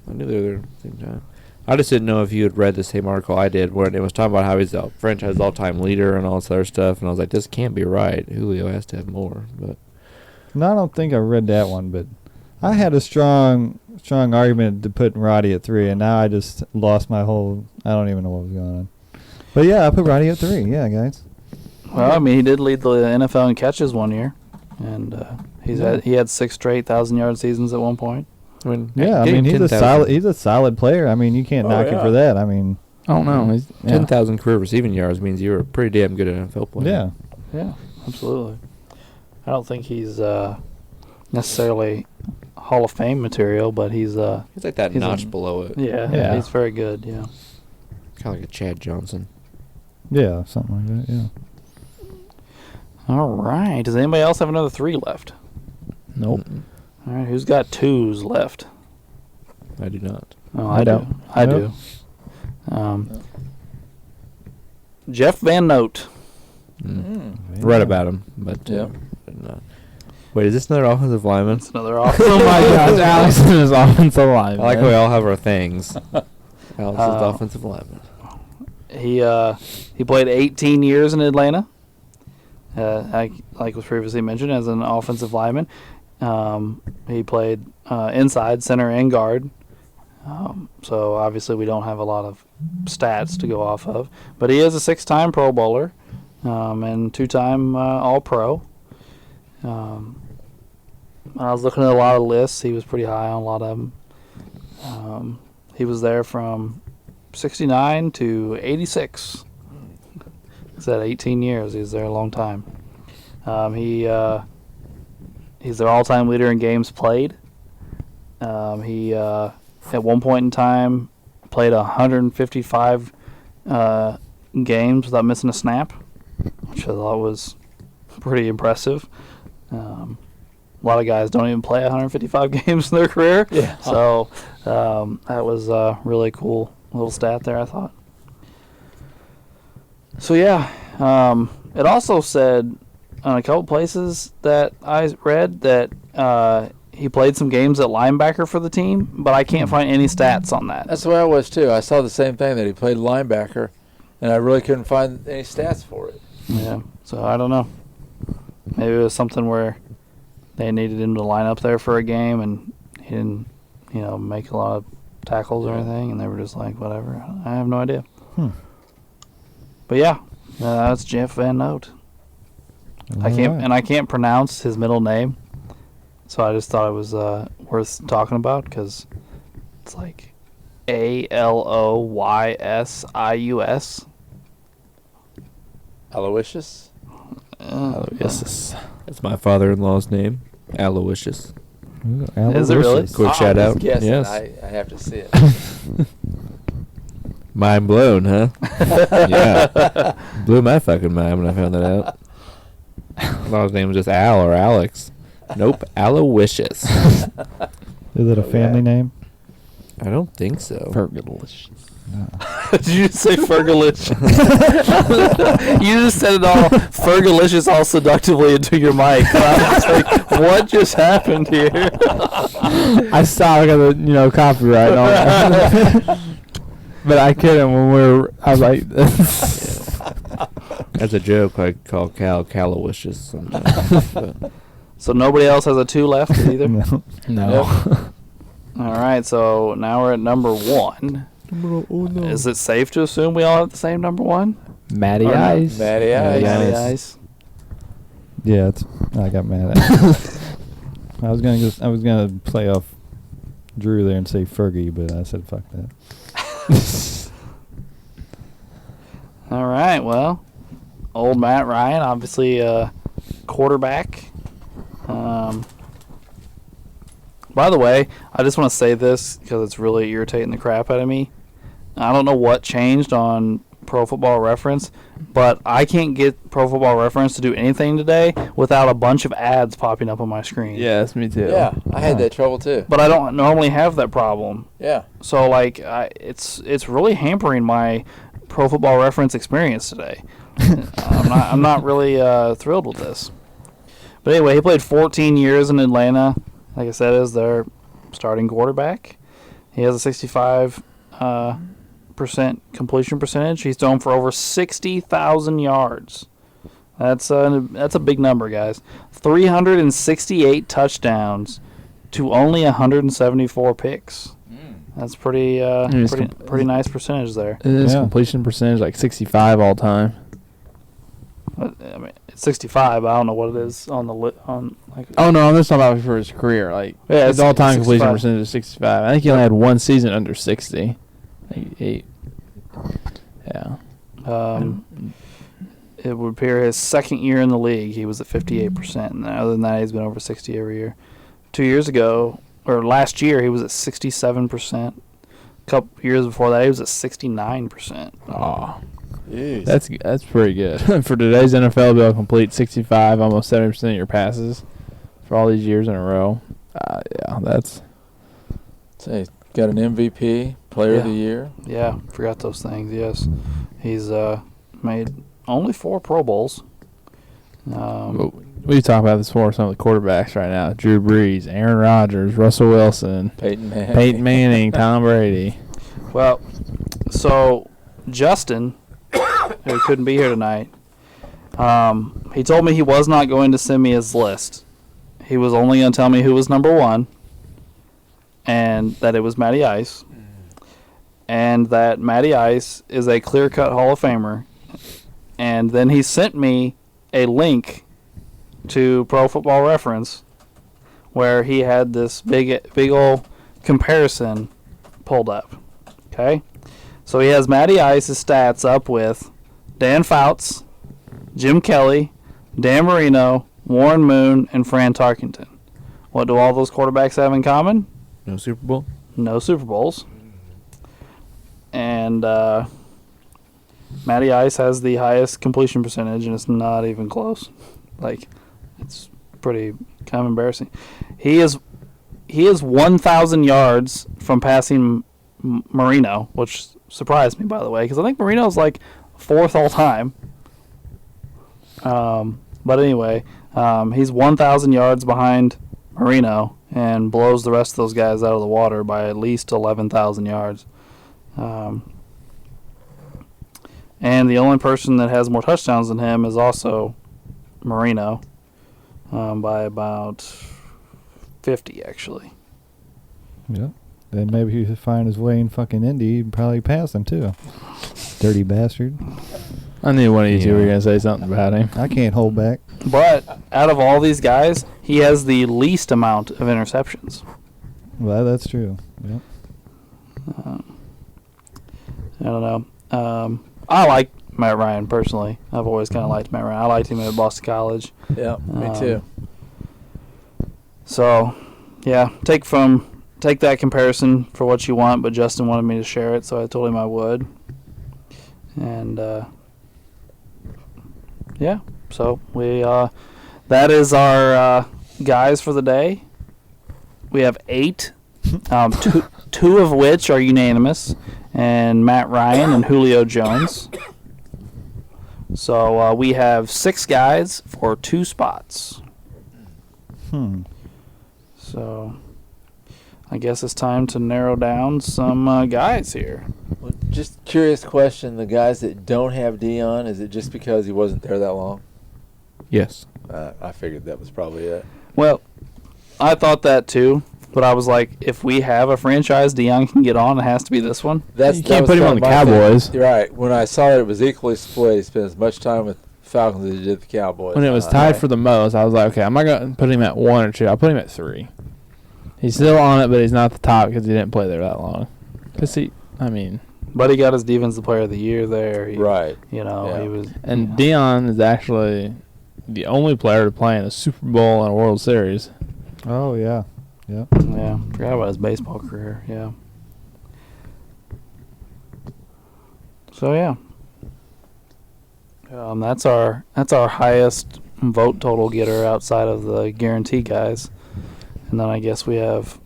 [SPEAKER 3] I knew they were there at the same time. I just didn't know if you had read the same article I did, where it was talking about how he's the franchise all-time leader and all this other stuff, and I was like, this can't be right. Julio has to have more, but
[SPEAKER 5] No, I don't think I read that one, but I had a strong argument to put Roddy at 3, and now I just lost my whole. I don't even know what was going on. But yeah, I put Roddy at 3. Yeah, guys.
[SPEAKER 1] Well, I mean, he did lead the NFL in catches one year, and he had 6 straight 1,000-yard seasons at one point.
[SPEAKER 3] I mean,
[SPEAKER 5] Yeah, I
[SPEAKER 3] getting
[SPEAKER 5] mean he's
[SPEAKER 3] 10,000
[SPEAKER 5] a solid player. I mean you can't knock him
[SPEAKER 4] yeah.
[SPEAKER 5] for that. I mean
[SPEAKER 2] I don't know. He's, yeah.
[SPEAKER 3] 10,000 career receiving yards means you're a pretty damn good NFL player.
[SPEAKER 5] yeah.
[SPEAKER 1] Yeah, absolutely. I don't think he's necessarily Hall of Fame material, but he's
[SPEAKER 3] He's like that
[SPEAKER 1] He's
[SPEAKER 3] notch
[SPEAKER 1] a-
[SPEAKER 3] below it.
[SPEAKER 5] Yeah.
[SPEAKER 1] he's very good. Yeah.
[SPEAKER 3] Kind of like a Chad Johnson.
[SPEAKER 5] Yeah, something like that. Yeah.
[SPEAKER 1] All right. Does anybody else have another 3 left?
[SPEAKER 2] Nope.
[SPEAKER 3] Mm-mm.
[SPEAKER 1] All right. Who's got 2s left?
[SPEAKER 3] I do not.
[SPEAKER 1] Oh,
[SPEAKER 2] I
[SPEAKER 1] I
[SPEAKER 2] don't.
[SPEAKER 1] do. I
[SPEAKER 5] Nope.
[SPEAKER 1] do. Jeff Van Note.
[SPEAKER 3] Read about him, but
[SPEAKER 4] Yeah.
[SPEAKER 3] did not. Wait, is this another offensive lineman?
[SPEAKER 1] It's another awesome.
[SPEAKER 2] Oh my gosh, Alex and his offensive line.
[SPEAKER 3] I like how we all have our things. Alex is the
[SPEAKER 1] Uh,
[SPEAKER 3] offensive lineman.
[SPEAKER 1] He played 18 years in Atlanta. Like was previously mentioned, as an offensive lineman. He played inside, center, and guard. So obviously we don't have a lot of stats to go off of. But he is a 6-time Pro Bowler and 2-time All-Pro. I was looking at a lot of lists. He was pretty high on a lot of them. He was there from 69 to 86. He's at 18 years. He was there a long time. He's their all-time leader in games played. He at one point in time played 155 games without missing a snap, which I thought was pretty impressive. A lot of guys don't even play 155 games in their career.
[SPEAKER 4] Yeah.
[SPEAKER 1] So that was a really cool little stat there, I thought. So yeah, it also said on a couple places that I read that he played some games at linebacker for the team, but I can't find any stats on that.
[SPEAKER 4] That's the way I was too. I saw the same thing, that he played linebacker, and I really couldn't find any stats for it.
[SPEAKER 1] Yeah, so I don't know. Maybe it was something where they needed him to line up there for a game, and he make a lot of tackles or anything, and they were just like, whatever. I have no idea. But yeah, that's Jeff Van Note. I can't pronounce his middle name, so I just thought it was worth talking about because it's like Aloysius.
[SPEAKER 4] Aloysius?
[SPEAKER 2] Aloysius.
[SPEAKER 3] That's my father-in-law's name, Aloysius.
[SPEAKER 1] Is it really?
[SPEAKER 3] Quick shout out.
[SPEAKER 4] Guessing.
[SPEAKER 3] Yes.
[SPEAKER 4] I have to see it.
[SPEAKER 3] Mind blown, huh? Yeah. Blew my fucking mind when I found that out. I thought his name was just Al or Alex. Nope, Aloysius.
[SPEAKER 5] Is it a family name?
[SPEAKER 3] I don't think so.
[SPEAKER 2] Fergalicious.
[SPEAKER 1] Did you just say Fergalicious? You just said it all Fergalicious all seductively into your mic. I was like, what just happened here?
[SPEAKER 2] I saw I got the copyright on it. But I couldn't I was like
[SPEAKER 3] That's a joke I call Cal Caloysius sometimes. But
[SPEAKER 1] So nobody else has a 2 left either?
[SPEAKER 5] No.
[SPEAKER 2] no.
[SPEAKER 1] All right, so now we're at number 1. Is it safe to assume we all have the same number 1?
[SPEAKER 2] Matty
[SPEAKER 1] Or no?
[SPEAKER 2] Ice.
[SPEAKER 4] Matty Ice.
[SPEAKER 1] Matty Ice.
[SPEAKER 5] Yeah, I got mad at it. I was gonna play off Drew there and say Fergie, but I said fuck that.
[SPEAKER 1] All right, well, old Matt Ryan, obviously quarterback. By the way, I just want to say this because it's really irritating the crap out of me. I don't know what changed on Pro Football Reference, but I can't get Pro Football Reference to do anything today without a bunch of ads popping up on my screen.
[SPEAKER 2] Yeah, that's me too.
[SPEAKER 4] Yeah, I had that trouble too.
[SPEAKER 1] But I don't normally have that problem.
[SPEAKER 4] Yeah.
[SPEAKER 1] So it's really hampering my Pro Football Reference experience today. I'm not really thrilled with this. But anyway, he played 14 years in Atlanta. Like I said, as their starting quarterback. He has a 65% completion percentage. He's thrown for over 60,000 yards. That's a big number, guys. 368 touchdowns to only 174 picks. That's pretty nice percentage there.
[SPEAKER 2] His completion percentage like 65 all time.
[SPEAKER 1] I mean, it's 65. I don't know what it is on the
[SPEAKER 2] Oh no, I'm just talking about for his career. Like
[SPEAKER 1] Yeah,
[SPEAKER 2] his
[SPEAKER 1] it's
[SPEAKER 2] all-time completion
[SPEAKER 1] 65.
[SPEAKER 2] percentage is 65. I think he only had one season under 60. Eight. Yeah.
[SPEAKER 1] It would appear his second year in the league, he was at 58%. And other than that, he's been over 60 every year. 2 years ago, or last year, he was at 67%. A couple years before that, he was at 69%.
[SPEAKER 2] Oh,
[SPEAKER 4] Jeez.
[SPEAKER 2] that's pretty good for today's NFL. To be able to complete 65, almost 70% of your passes for all these years in a row. Yeah, that's.
[SPEAKER 4] Say, got an MVP, Player of the Year.
[SPEAKER 1] Yeah, forgot those things. Yes, he's made only 4 Pro Bowls.
[SPEAKER 2] We talk about this for some of the quarterbacks right now: Drew Brees, Aaron Rodgers, Russell Wilson,
[SPEAKER 4] Peyton
[SPEAKER 2] Manning, Tom Brady.
[SPEAKER 1] Well, so Justin, who couldn't be here tonight, he told me he was not going to send me his list. He was only going to tell me who was number 1, and that it was Matty Ice, and that Matty Ice is a clear-cut Hall of Famer. And then he sent me a link to Pro Football Reference where he had this big old comparison pulled up. Okay? So he has Matty Ice's stats up with Dan Fouts, Jim Kelly, Dan Marino, Warren Moon, and Fran Tarkenton. What do all those quarterbacks have in common?
[SPEAKER 3] no Super Bowl?
[SPEAKER 1] No Super Bowls. And Matty Ice has the highest completion percentage, and it's not even close. Like, it's pretty kind of embarrassing. He is 1,000 yards from passing Marino, which surprised me, by the way, because I think Marino's like 4th all time. But anyway, he's 1,000 yards behind Marino and blows the rest of those guys out of the water by at least 11,000 yards. And the only person that has more touchdowns than him is also Marino, by about 50, actually.
[SPEAKER 5] Yeah. then maybe he'd find his way in fucking Indy and probably pass him too. Dirty bastard.
[SPEAKER 2] I knew one of you two were going to say something about him.
[SPEAKER 5] I can't hold back.
[SPEAKER 1] But out of all these guys, he has the least amount of interceptions.
[SPEAKER 5] Well, that's true. Yep.
[SPEAKER 1] I don't know. I like Matt Ryan personally. I've always kind of liked Matt Ryan. I liked him at Boston College.
[SPEAKER 4] Yeah, me too.
[SPEAKER 1] So, yeah, take that comparison for what you want, but Justin wanted me to share it, so I told him I would. And yeah, so we that is our guys for the day. We have 8, two of which are unanimous, and Matt Ryan and Julio Jones. So we have 6 guys for 2 spots. So I guess it's time to narrow down some guys here.
[SPEAKER 4] Well, just curious question: the guys that don't have Dion, is it just because he wasn't there that long?
[SPEAKER 3] Yes.
[SPEAKER 4] I figured that was probably it.
[SPEAKER 1] Well, I thought that too, but I was like, if we have a franchise Dion can get on, it has to be this one.
[SPEAKER 2] You can't put him on the Cowboys.
[SPEAKER 4] You're right. When I saw that it was equally split, he spent as much time with Falcons as he did the Cowboys.
[SPEAKER 2] When it was tied for the most, I was like, okay, I'm not going to put him at 1 or 2. I'll put him at 3. He's still on it, but he's not the top because he didn't play there that long.
[SPEAKER 1] But he got his Defensive Player of the Year there.
[SPEAKER 4] Right.
[SPEAKER 1] You know, he was.
[SPEAKER 2] And Dion is actually the only player to play in a Super Bowl and a World Series.
[SPEAKER 5] Oh, yeah. Yep.
[SPEAKER 1] Yeah, forgot about his baseball career. Yeah. So yeah, that's our highest vote total getter outside of the guarantee guys, and then I guess we have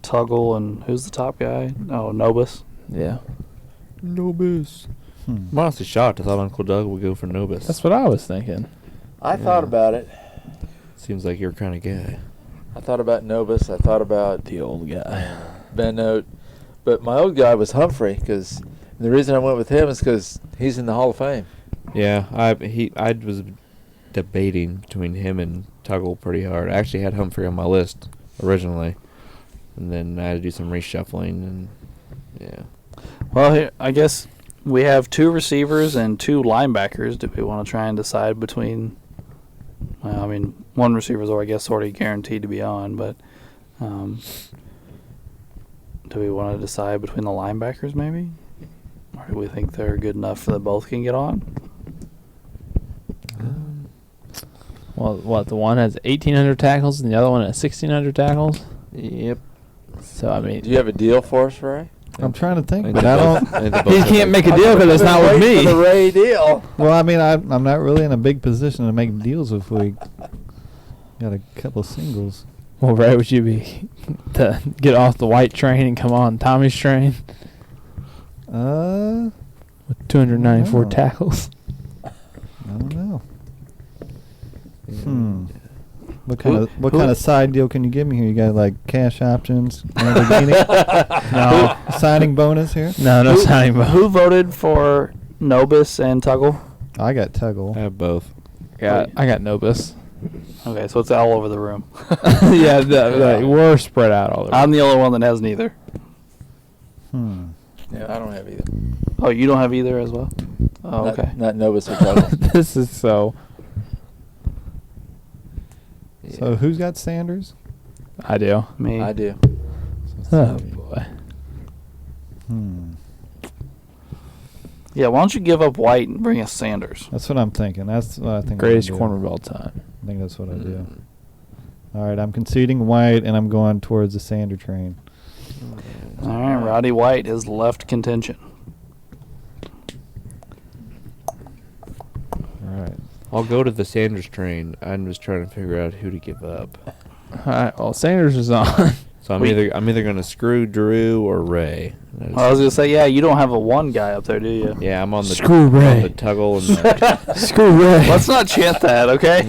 [SPEAKER 1] Tuggle and who's the top guy? Oh, Nobis.
[SPEAKER 2] Yeah.
[SPEAKER 3] Nobis. I'm honestly shocked. I thought Uncle Doug would go for Nobis.
[SPEAKER 2] That's what I was thinking.
[SPEAKER 4] I thought about it.
[SPEAKER 3] Seems like your kind of guy.
[SPEAKER 4] I thought about Nobis. I thought about
[SPEAKER 2] The old guy.
[SPEAKER 4] Ben Note. But my old guy was Humphrey, because the reason I went with him is because he's in the Hall of Fame.
[SPEAKER 3] Yeah, I was debating between him and Tuggle pretty hard. I actually had Humphrey on my list originally, and then I had to do some reshuffling, and yeah.
[SPEAKER 1] Well, here, I guess we have 2 receivers and 2 linebackers. Do we want to try and decide between? Well, I mean, one receiver's I guess already guaranteed to be on, but do we want to decide between the linebackers maybe? Or do we think they're good enough that both can get on?
[SPEAKER 2] Well, what, the one has 1,800 tackles and the other one has 1,600 tackles?
[SPEAKER 3] Yep.
[SPEAKER 2] So, I mean...
[SPEAKER 4] Do you have a deal for us, Ray?
[SPEAKER 5] I'm trying to think,
[SPEAKER 3] And
[SPEAKER 5] but
[SPEAKER 3] they
[SPEAKER 5] I
[SPEAKER 3] both-
[SPEAKER 5] don't.
[SPEAKER 3] and they both
[SPEAKER 2] He
[SPEAKER 3] have
[SPEAKER 2] can't
[SPEAKER 3] like-
[SPEAKER 2] make a deal because it's not with me.
[SPEAKER 4] For the Ray deal.
[SPEAKER 5] Well, I mean, I'm not really in a big position to make deals if we got a couple singles.
[SPEAKER 2] Well, Ray, would you be to get off the white train and come on Tommy's train with 294
[SPEAKER 5] No.
[SPEAKER 2] tackles?
[SPEAKER 5] I don't know.
[SPEAKER 3] Yeah.
[SPEAKER 5] What kind of side deal can you give me here? You got like cash options, Lamborghini,
[SPEAKER 2] No.
[SPEAKER 5] signing bonus here.
[SPEAKER 2] No signing bonus.
[SPEAKER 1] Who voted for Nobis and Tuggle?
[SPEAKER 5] I got Tuggle.
[SPEAKER 3] I have both.
[SPEAKER 2] I got Nobis.
[SPEAKER 1] Okay, so it's all over the room.
[SPEAKER 2] Yeah, we're spread out all over.
[SPEAKER 1] I'm the only one that has neither.
[SPEAKER 4] Yeah, I don't have either.
[SPEAKER 1] Oh, you don't have either as well? Oh, okay.
[SPEAKER 4] Not Nobis or Tuggle.
[SPEAKER 2] This is so...
[SPEAKER 5] So who's got Sanders?
[SPEAKER 2] I do.
[SPEAKER 1] Me.
[SPEAKER 4] I do.
[SPEAKER 2] Oh, boy.
[SPEAKER 1] Yeah, why don't you give up White and bring us Sanders?
[SPEAKER 5] That's what I'm thinking. That's what I think.
[SPEAKER 2] Greatest
[SPEAKER 5] I'm
[SPEAKER 2] corner of all time.
[SPEAKER 5] I think that's what I do. All right, I'm conceding White, and I'm going towards the Sander train.
[SPEAKER 1] All right, Roddy White has left contention.
[SPEAKER 5] All right.
[SPEAKER 3] I'll go to the Sanders train. I'm just trying to figure out who to give up.
[SPEAKER 2] All right, well, Sanders is on.
[SPEAKER 3] So I'm either gonna screw Drew or Ray.
[SPEAKER 1] I was gonna say, yeah, you don't have a 1 guy up there, do you?
[SPEAKER 3] Yeah, I'm on the
[SPEAKER 2] Screw Ray.
[SPEAKER 3] on the Tuggle and the,
[SPEAKER 2] Screw Ray.
[SPEAKER 1] Let's not chant that, okay?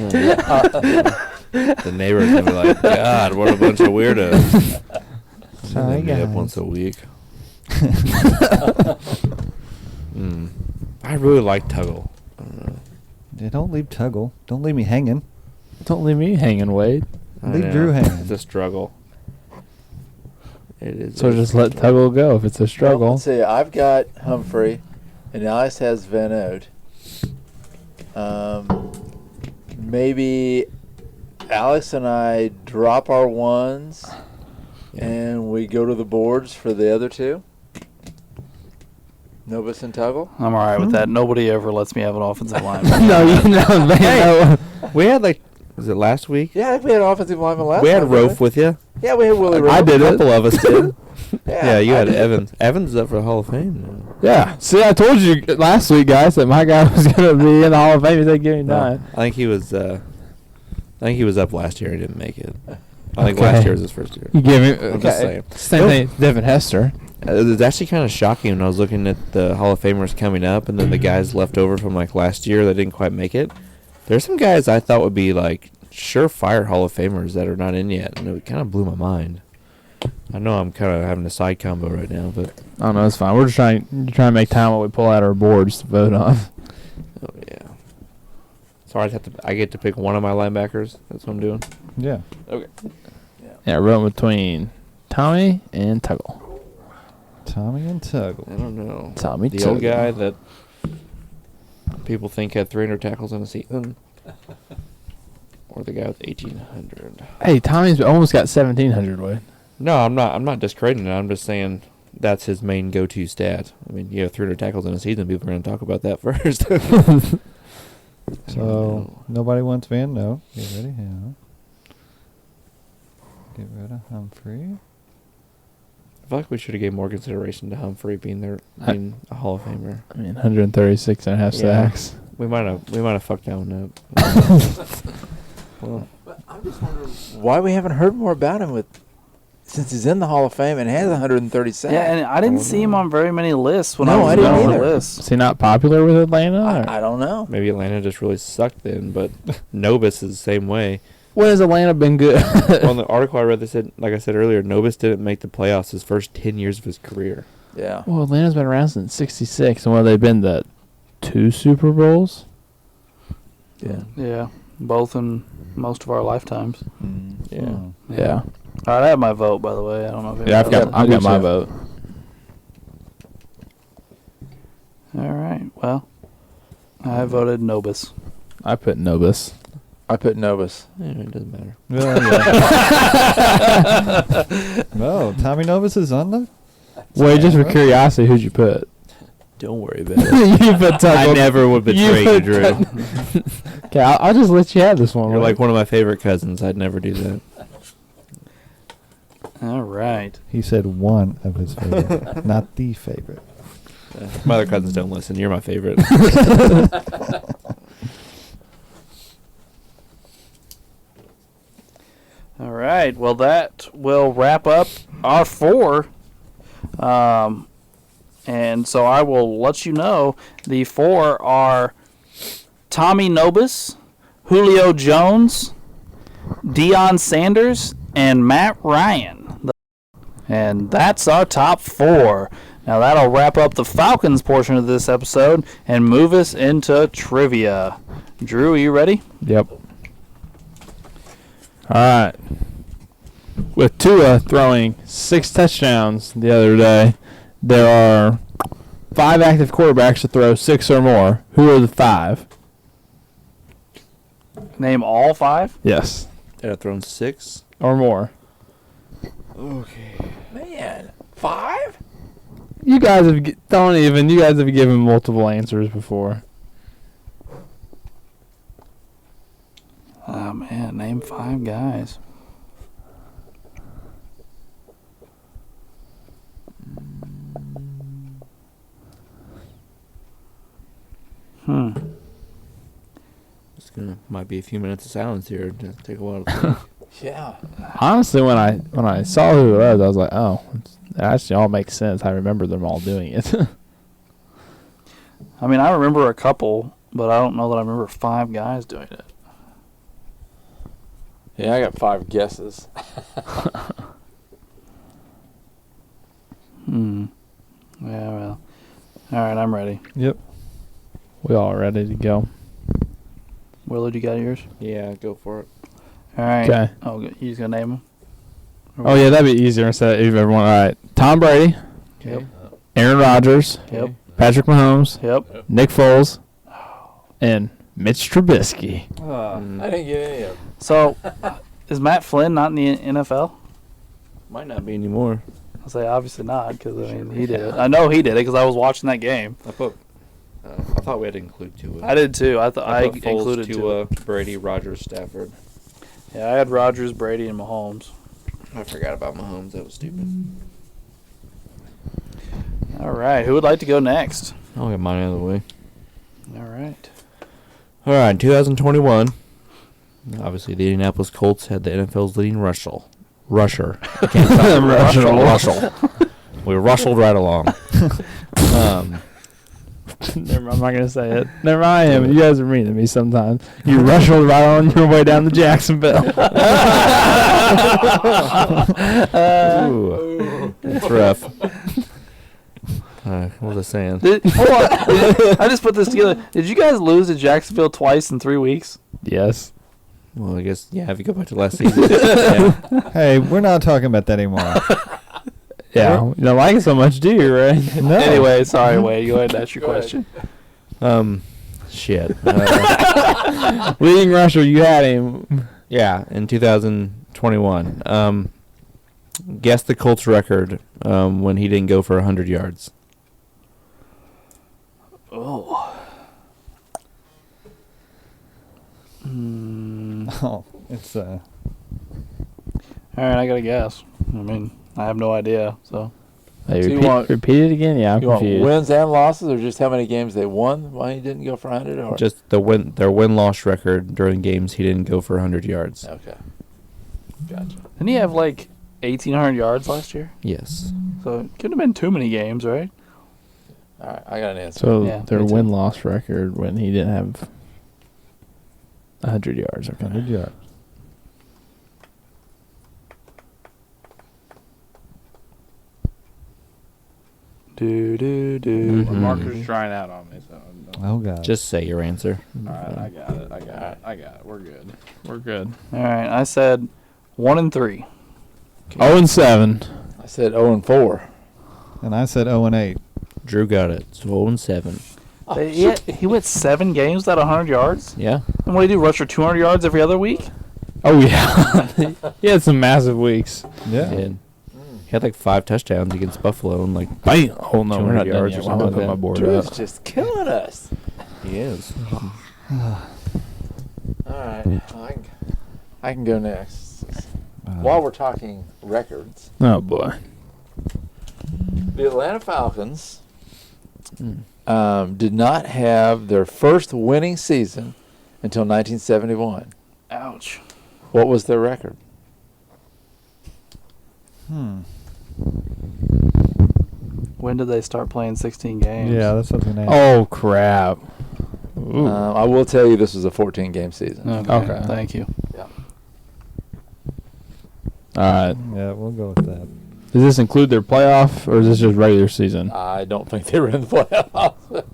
[SPEAKER 3] the neighbors gonna be like, God, what a bunch of weirdos.
[SPEAKER 5] Sorry,
[SPEAKER 3] They meet up
[SPEAKER 5] guys.
[SPEAKER 3] once a week. I really like Tuggle. I don't know.
[SPEAKER 5] Yeah, don't leave Tuggle. Don't leave me hanging.
[SPEAKER 2] Don't leave me hanging, Wade.
[SPEAKER 3] I
[SPEAKER 5] Leave
[SPEAKER 3] know.
[SPEAKER 5] Drew hanging.
[SPEAKER 3] It's a struggle. It is.
[SPEAKER 2] So just let Tuggle go if it's a
[SPEAKER 4] Well,
[SPEAKER 2] struggle.
[SPEAKER 4] let's see. I've got Humphrey, and Alex has Van Ode. Maybe Alex and I drop our ones, and we go to the boards for the other two. Novus and Tuggle.
[SPEAKER 1] I'm all right with that. Nobody ever lets me have an offensive line.
[SPEAKER 2] No.
[SPEAKER 3] We had was it last week?
[SPEAKER 4] Yeah, I think we had offensive lineman last
[SPEAKER 3] We had
[SPEAKER 4] time,
[SPEAKER 3] Rofe
[SPEAKER 4] didn't
[SPEAKER 3] with you.
[SPEAKER 4] we? Yeah, we had Willie Rofe.
[SPEAKER 2] I did
[SPEAKER 3] A
[SPEAKER 2] it.
[SPEAKER 3] couple of us did. Yeah, you
[SPEAKER 4] I
[SPEAKER 3] had
[SPEAKER 4] did.
[SPEAKER 3] Evans. Evans is up for the Hall of Fame now.
[SPEAKER 2] Yeah. See, I told you last week, guys, that my guy was going to be in the Hall of Fame. He said, give me nine.
[SPEAKER 3] I think he was. I think he was up last year. He didn't make it. I think
[SPEAKER 2] Okay.
[SPEAKER 3] last year was his first year.
[SPEAKER 2] You give me.
[SPEAKER 3] I'm just saying.
[SPEAKER 2] Same thing, Devin Hester.
[SPEAKER 3] It was actually kind of shocking when I was looking at the Hall of Famers coming up, and then the guys left over from like last year that didn't quite make it. There's some guys I thought would be like surefire Hall of Famers that are not in yet, and it kind of blew my mind. I know I'm kind of having a side combo right now, but
[SPEAKER 2] Oh, no, it's fine. We're just trying to make time while we pull out our boards to vote on.
[SPEAKER 3] oh yeah. So I get to pick one of my linebackers. That's what I'm doing.
[SPEAKER 5] Yeah.
[SPEAKER 3] Okay.
[SPEAKER 2] Yeah, room between Tommy and Tuggle.
[SPEAKER 5] Tommy and Tuggle.
[SPEAKER 3] I don't know.
[SPEAKER 2] Tommy
[SPEAKER 3] The old
[SPEAKER 2] Tuggle.
[SPEAKER 3] guy that people think had 300 tackles in a season, or the guy with 1,800.
[SPEAKER 2] Hey, Tommy's almost got 1,700, Wade.
[SPEAKER 3] No, I'm not discrediting it. I'm just saying that's his main go-to stat. I mean, you have 300 tackles in a season. People are going to talk about that first.
[SPEAKER 5] So nobody wants Van No. Get ready, him. Get rid of Humphrey.
[SPEAKER 3] I feel like we should have gave more consideration to Humphrey being a Hall of Famer.
[SPEAKER 2] I mean, 136 and a half
[SPEAKER 3] Yeah.
[SPEAKER 2] sacks.
[SPEAKER 3] We might have fucked that one up. Well,
[SPEAKER 4] But I'm just wondering why we haven't heard more about him since he's in the Hall of Fame and has 137.
[SPEAKER 1] Yeah, and I didn't see him on very many lists when
[SPEAKER 4] No,
[SPEAKER 1] I was
[SPEAKER 4] I didn't
[SPEAKER 1] going
[SPEAKER 4] either.
[SPEAKER 1] the list.
[SPEAKER 2] Is he not popular with Atlanta? or-
[SPEAKER 4] I don't know.
[SPEAKER 3] maybe Atlanta just really sucked then, but Novus is the same way.
[SPEAKER 2] When has Atlanta been good?
[SPEAKER 3] Well, in the article I read, they said, like I said earlier, Novus didn't make the playoffs his first 10 years of his career.
[SPEAKER 4] Yeah.
[SPEAKER 2] Well, Atlanta's been around since '66, and what have they been? The 2 Super Bowls?
[SPEAKER 4] Yeah.
[SPEAKER 1] Yeah, both in most of our lifetimes.
[SPEAKER 3] Yeah.
[SPEAKER 5] Hmm.
[SPEAKER 2] Yeah.
[SPEAKER 1] All right, I have my vote, by the way. I don't know if
[SPEAKER 2] Yeah, I've
[SPEAKER 1] anybody
[SPEAKER 2] got
[SPEAKER 1] else-
[SPEAKER 2] my vote.
[SPEAKER 1] All right, well, I voted Nobis.
[SPEAKER 2] I put Novus.
[SPEAKER 4] I put Novus.
[SPEAKER 3] It doesn't matter.
[SPEAKER 5] Well, yeah. No, Tommy Novus is on the.
[SPEAKER 2] Wait, just for curiosity, who'd you put?
[SPEAKER 3] Don't worry about it.
[SPEAKER 2] You put Tuggle.
[SPEAKER 3] I never would betray you,
[SPEAKER 2] put
[SPEAKER 3] Drew.
[SPEAKER 2] Okay, I'll just let you have this one.
[SPEAKER 3] You're
[SPEAKER 2] Wade.
[SPEAKER 3] like one of my favorite cousins. I'd never do that.
[SPEAKER 1] All right.
[SPEAKER 5] He said one of his favorite, not the favorite.
[SPEAKER 3] My other cousins don't listen. You're my favorite.
[SPEAKER 1] All right. Well, that will wrap up our 4. And so I will let you know the 4 are Tommy Nobis, Julio Jones, Deion Sanders, and Matt Ryan. And that's our top 4. Now that'll wrap up the Falcons portion of this episode and move us into trivia. Drew, are you ready?
[SPEAKER 2] Yep. All right. With Tua throwing 6 touchdowns the other day, there are 5 active quarterbacks to throw 6 or more. Who are the 5?
[SPEAKER 1] Name all 5.
[SPEAKER 2] Yes.
[SPEAKER 3] They'd have thrown 6.
[SPEAKER 2] Or more.
[SPEAKER 3] Okay.
[SPEAKER 4] Man, 5?
[SPEAKER 2] You guys have don't even. You guys have given multiple answers before.
[SPEAKER 1] Oh man, name 5 guys.
[SPEAKER 3] Might be a few minutes of silence here to take a while to think.
[SPEAKER 4] Yeah.
[SPEAKER 2] Honestly, when I saw who it was, I was like, oh, it actually all makes sense. I remember them all doing it.
[SPEAKER 1] I mean, I remember a couple, but I don't know that I remember 5 guys doing it.
[SPEAKER 4] Yeah, I got 5 guesses.
[SPEAKER 1] Yeah, well. All right, I'm ready.
[SPEAKER 5] Yep.
[SPEAKER 2] We all ready to go.
[SPEAKER 1] Willard, you got yours?
[SPEAKER 3] Yeah, go for it.
[SPEAKER 1] All right.
[SPEAKER 2] Okay.
[SPEAKER 1] Oh, you just gonna name them?
[SPEAKER 2] Oh, yeah, that'd be easier instead of everyone. All right. Tom Brady,
[SPEAKER 1] Yep.
[SPEAKER 2] Aaron Rodgers,
[SPEAKER 1] Yep.
[SPEAKER 2] Patrick Mahomes,
[SPEAKER 1] Yep.
[SPEAKER 2] Nick Foles, and Mitch Trubisky.
[SPEAKER 4] I didn't get any of them.
[SPEAKER 1] So, is Matt Flynn not in the NFL?
[SPEAKER 3] Might not be anymore.
[SPEAKER 1] I'll say obviously not, because I mean he did it. I know he did it because I was watching that game.
[SPEAKER 3] I thought we had to include Tua.
[SPEAKER 1] I did too. I thought I
[SPEAKER 3] put Foles,
[SPEAKER 1] included
[SPEAKER 3] Tua, Brady, Rodgers, Stafford.
[SPEAKER 1] Yeah, I had Rodgers, Brady, and Mahomes.
[SPEAKER 3] I forgot about Mahomes. That was stupid.
[SPEAKER 1] All right, who would like to go next?
[SPEAKER 3] I'll get mine out of the way.
[SPEAKER 1] All right.
[SPEAKER 3] All right, 2021. Obviously, the Indianapolis Colts had the NFL's leading rusher. I can't stop. Russell. We rustled right along.
[SPEAKER 2] Never mind, I'm not going to say it. Never mind, I am. You guys are mean to me sometimes. You rustled right on your way down to Jacksonville.
[SPEAKER 3] Ooh, that's rough. What was I saying?
[SPEAKER 1] Hold on. I just put this together. Did you guys lose to Jacksonville twice in 3 weeks?
[SPEAKER 2] Yes.
[SPEAKER 3] Well, I guess, yeah, if you go back to last season. Yeah.
[SPEAKER 5] Hey, we're not talking about that anymore.
[SPEAKER 2] Yeah. You don't like it so much, do you, Ray?
[SPEAKER 5] No.
[SPEAKER 1] Anyway, sorry, Wade. Go ahead and ask your question.
[SPEAKER 3] Shit.
[SPEAKER 2] Leading rusher, you had him.
[SPEAKER 3] Yeah, in 2021. Guess the Colts record when he didn't go for 100 yards.
[SPEAKER 1] Oh.
[SPEAKER 5] Oh, it's
[SPEAKER 1] All right, I got to guess. I mean, I have no idea, so.
[SPEAKER 2] Hey,
[SPEAKER 4] So you
[SPEAKER 2] repeat,
[SPEAKER 4] want-
[SPEAKER 2] repeat it again? Yeah, I'm
[SPEAKER 4] You want
[SPEAKER 2] confused.
[SPEAKER 4] wins and losses, or just how many games they won? Why he didn't go for 100? Or
[SPEAKER 3] Just their win-loss record during games he didn't go for 100 yards.
[SPEAKER 4] okay, gotcha.
[SPEAKER 1] Didn't he have like 1,800 yards last year?
[SPEAKER 3] Yes.
[SPEAKER 1] So it couldn't have been too many games, right?
[SPEAKER 4] All right, I got an answer.
[SPEAKER 2] So
[SPEAKER 1] Yeah,
[SPEAKER 2] their
[SPEAKER 1] me too.
[SPEAKER 2] win-loss record when he didn't have 100 yards. Okay.
[SPEAKER 5] 100 yards.
[SPEAKER 3] Mhm.
[SPEAKER 2] Marker's trying out on me, so.
[SPEAKER 5] Oh, God.
[SPEAKER 3] Just say your answer.
[SPEAKER 2] All right, I got it. I got it. We're good. We're good.
[SPEAKER 1] All right, I said 1-3.
[SPEAKER 2] 0-7.
[SPEAKER 4] I said 0-4.
[SPEAKER 5] And I said 0-8.
[SPEAKER 3] Drew got it. So 0-7.
[SPEAKER 1] He went 7 games without 100 yards?
[SPEAKER 3] Yeah.
[SPEAKER 1] And what do you do, rush for 200 yards every other week?
[SPEAKER 2] Oh, yeah. He had some massive weeks.
[SPEAKER 5] Yeah.
[SPEAKER 3] And he had like 5 touchdowns against Buffalo and like
[SPEAKER 2] Bam. Oh, no, we're
[SPEAKER 3] 200
[SPEAKER 2] not done
[SPEAKER 3] yards
[SPEAKER 2] yet.
[SPEAKER 3] or
[SPEAKER 2] I'm going to
[SPEAKER 3] something.
[SPEAKER 2] put my board
[SPEAKER 4] Drew's
[SPEAKER 2] up.
[SPEAKER 4] just killing us.
[SPEAKER 3] he is.
[SPEAKER 4] All right, I can go next.
[SPEAKER 5] Uh,
[SPEAKER 4] While we're talking records,
[SPEAKER 2] Oh, boy.
[SPEAKER 4] the Atlanta Falcons did not have their first winning season until 1971.
[SPEAKER 1] Ouch.
[SPEAKER 4] What was their record?
[SPEAKER 1] When did they start playing 16 games?
[SPEAKER 5] Yeah, that's what I was going to ask.
[SPEAKER 2] Oh, crap. Ooh.
[SPEAKER 4] I will tell you this was a 14-game season.
[SPEAKER 1] Okay. Thank you.
[SPEAKER 2] All right.
[SPEAKER 5] Yeah, we'll go with that.
[SPEAKER 2] Does this include their playoff, or is this just regular season?
[SPEAKER 4] I don't think they were in the playoffs.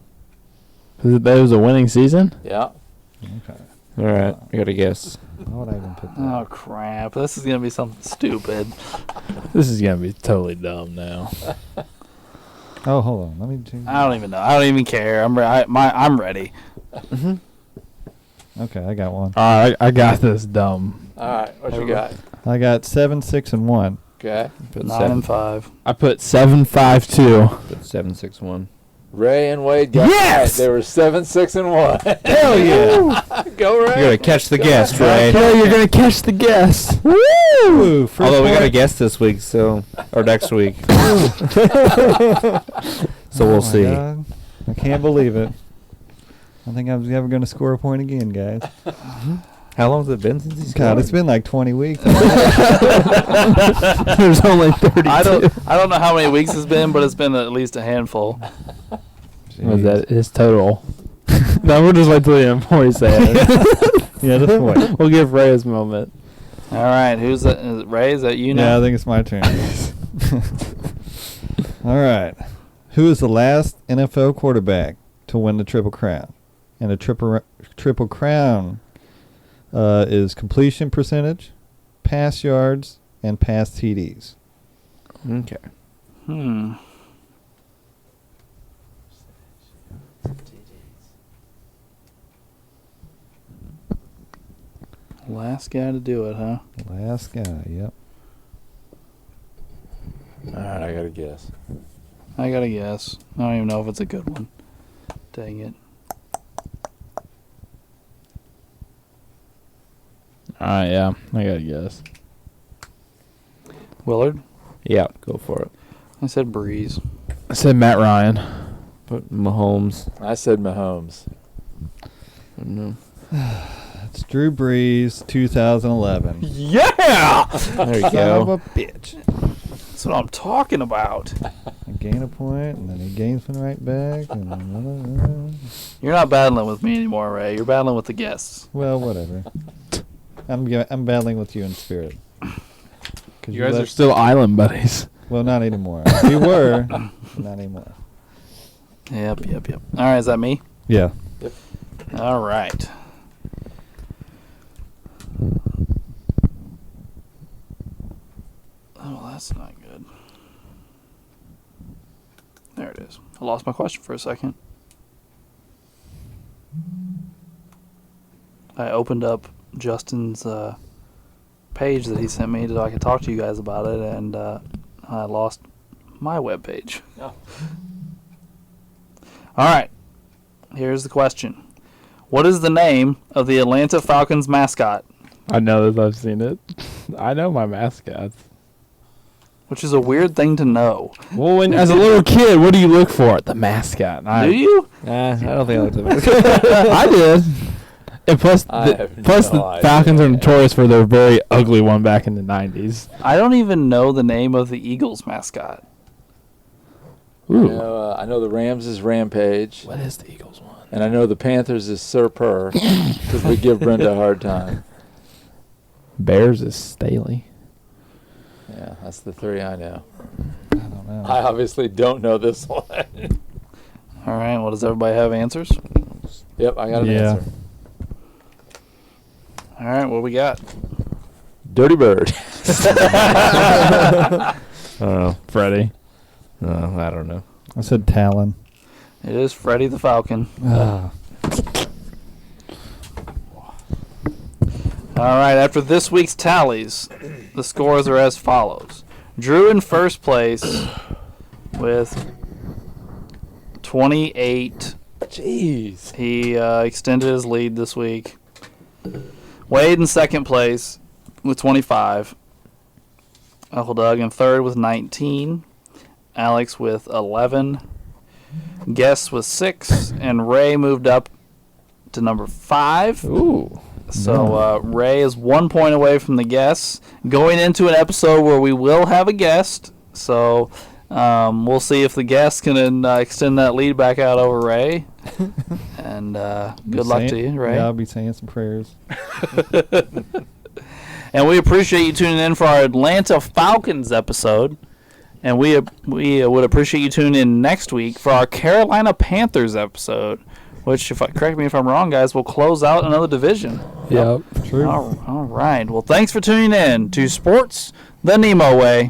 [SPEAKER 2] That was a winning season?
[SPEAKER 4] Yeah.
[SPEAKER 5] Okay.
[SPEAKER 3] All right. I got to guess.
[SPEAKER 5] How would I even put that?
[SPEAKER 1] Oh, crap. This is going to be something stupid.
[SPEAKER 2] This is going to be totally dumb now.
[SPEAKER 5] Oh, hold on. Let me change.
[SPEAKER 1] I don't even know. I don't even care. I'm ready.
[SPEAKER 5] Okay, I got one.
[SPEAKER 2] All right, I got this dumb.
[SPEAKER 4] All right. What you got?
[SPEAKER 5] I got 7, 6, and 1.
[SPEAKER 4] Okay.
[SPEAKER 3] Put
[SPEAKER 1] 9-5.
[SPEAKER 2] I put 7-5-2.
[SPEAKER 3] Put 7-6-1.
[SPEAKER 4] Ray and Wade got
[SPEAKER 2] Yes!
[SPEAKER 4] it right. They were 7-6-1.
[SPEAKER 2] Hell yeah!
[SPEAKER 4] Go Ray.
[SPEAKER 3] You got to catch the guest, Ray.
[SPEAKER 2] Hell, you're going to catch the guess. Woo!
[SPEAKER 3] Although we got a guest this week, or next week. So we'll see.
[SPEAKER 5] God. I can't believe it. I think I was ever going to score a point again, guys.
[SPEAKER 3] How long has it been since he's
[SPEAKER 5] God, it's been like 20 weeks.
[SPEAKER 2] There's only 32.
[SPEAKER 1] I don't know how many weeks it's been, but it's been at least a handful.
[SPEAKER 2] Was that his total? No, we'll just wait till the end before he says it.
[SPEAKER 5] Yeah, just wait.
[SPEAKER 2] We'll give Ray his moment.
[SPEAKER 1] All right, who's that? Is it Ray? Is that you now?
[SPEAKER 5] Yeah, I think it's my turn. All right. Who is the last NFL quarterback to win the Triple Crown? And the Triple Crown is completion percentage, pass yards, and pass TDs.
[SPEAKER 3] Okay.
[SPEAKER 1] Last guy to do it, huh?
[SPEAKER 5] Last guy, yep.
[SPEAKER 4] All right, I got to guess.
[SPEAKER 1] I gotta guess. I don't even know if it's a good one. Dang it.
[SPEAKER 2] All right, yeah, I gotta guess.
[SPEAKER 1] Willard?
[SPEAKER 3] Yeah, go for it.
[SPEAKER 1] I said Breeze.
[SPEAKER 2] I said Matt Ryan.
[SPEAKER 3] But Mahomes.
[SPEAKER 4] I said Mahomes.
[SPEAKER 3] I don't know.
[SPEAKER 5] It's Drew Brees, 2011.
[SPEAKER 1] Yeah!
[SPEAKER 3] There you
[SPEAKER 5] Son
[SPEAKER 3] go.
[SPEAKER 5] of a bitch.
[SPEAKER 1] That's what I'm talking about.
[SPEAKER 5] I gain a point, and then he gains one right back. And
[SPEAKER 1] You're not battling with me anymore, Ray. You're battling with the guests.
[SPEAKER 5] well, whatever. I'm battling with you in spirit. 'Cause
[SPEAKER 2] You guys
[SPEAKER 5] let-
[SPEAKER 2] are still island buddies.
[SPEAKER 5] Well, not anymore. We were, but not anymore.
[SPEAKER 1] Yep. All right, is that me?
[SPEAKER 5] Yeah.
[SPEAKER 1] All right. Oh, that's not good. There it is. I lost my question for a second. I opened up Justin's page that he sent me so I could talk to you guys about it, and I lost my webpage.
[SPEAKER 4] Oh.
[SPEAKER 1] All right. Here's the question. What is the name of the Atlanta Falcons mascot?
[SPEAKER 2] I know that I've seen it. I know my mascots.
[SPEAKER 1] Which is a weird thing to know.
[SPEAKER 2] Well, when as a little kid, what do you look for? The mascot.
[SPEAKER 1] Do you?
[SPEAKER 3] I don't think I looked at that.
[SPEAKER 2] I did. And plus,
[SPEAKER 4] I have
[SPEAKER 2] the
[SPEAKER 4] no idea.
[SPEAKER 2] Falcons are notorious for their very ugly one back in the 90s.
[SPEAKER 1] I don't even know the name of the Eagles mascot.
[SPEAKER 2] Ooh.
[SPEAKER 4] I know the Rams is Rampage,
[SPEAKER 2] What is the Eagles one?
[SPEAKER 4] and I know the Panthers is Sir Purr, because we give Brenda a hard time.
[SPEAKER 2] Bears is Staley.
[SPEAKER 4] Yeah, that's the three I know.
[SPEAKER 5] I don't know.
[SPEAKER 4] I obviously don't know this one.
[SPEAKER 1] All right. Well, does everybody have answers?
[SPEAKER 4] Yep, I got an
[SPEAKER 5] Yeah.
[SPEAKER 4] answer.
[SPEAKER 1] All right. What we got?
[SPEAKER 4] Dirty Bird.
[SPEAKER 3] I don't know.
[SPEAKER 2] Freddie.
[SPEAKER 3] No, I don't know.
[SPEAKER 5] I said Talon.
[SPEAKER 1] It is Freddie the Falcon.
[SPEAKER 5] Ah.
[SPEAKER 1] All right. After this week's tallies, the scores are as follows. Drew in first place with 28.
[SPEAKER 4] Jeez.
[SPEAKER 1] He extended his lead this week. Wade in second place with 25. Uncle Doug in third with 19. Alex with 11. Guess with 6. And Ray moved up to number 5.
[SPEAKER 2] Ooh.
[SPEAKER 1] So Ray is 1 point away from the guess. Going into an episode where we will have a guest. So we'll see if the guest can extend that lead back out over Ray. And good luck to you, Ray.
[SPEAKER 5] Yeah, I'll be saying some prayers.
[SPEAKER 1] And we appreciate you tuning in for our Atlanta Falcons episode. And we would appreciate you tuning in next week for our Carolina Panthers episode, which, correct me if I'm wrong, guys, will close out another division.
[SPEAKER 2] Yep.
[SPEAKER 5] True.
[SPEAKER 1] All right. Well, thanks for tuning in to Sports the NEMO Way.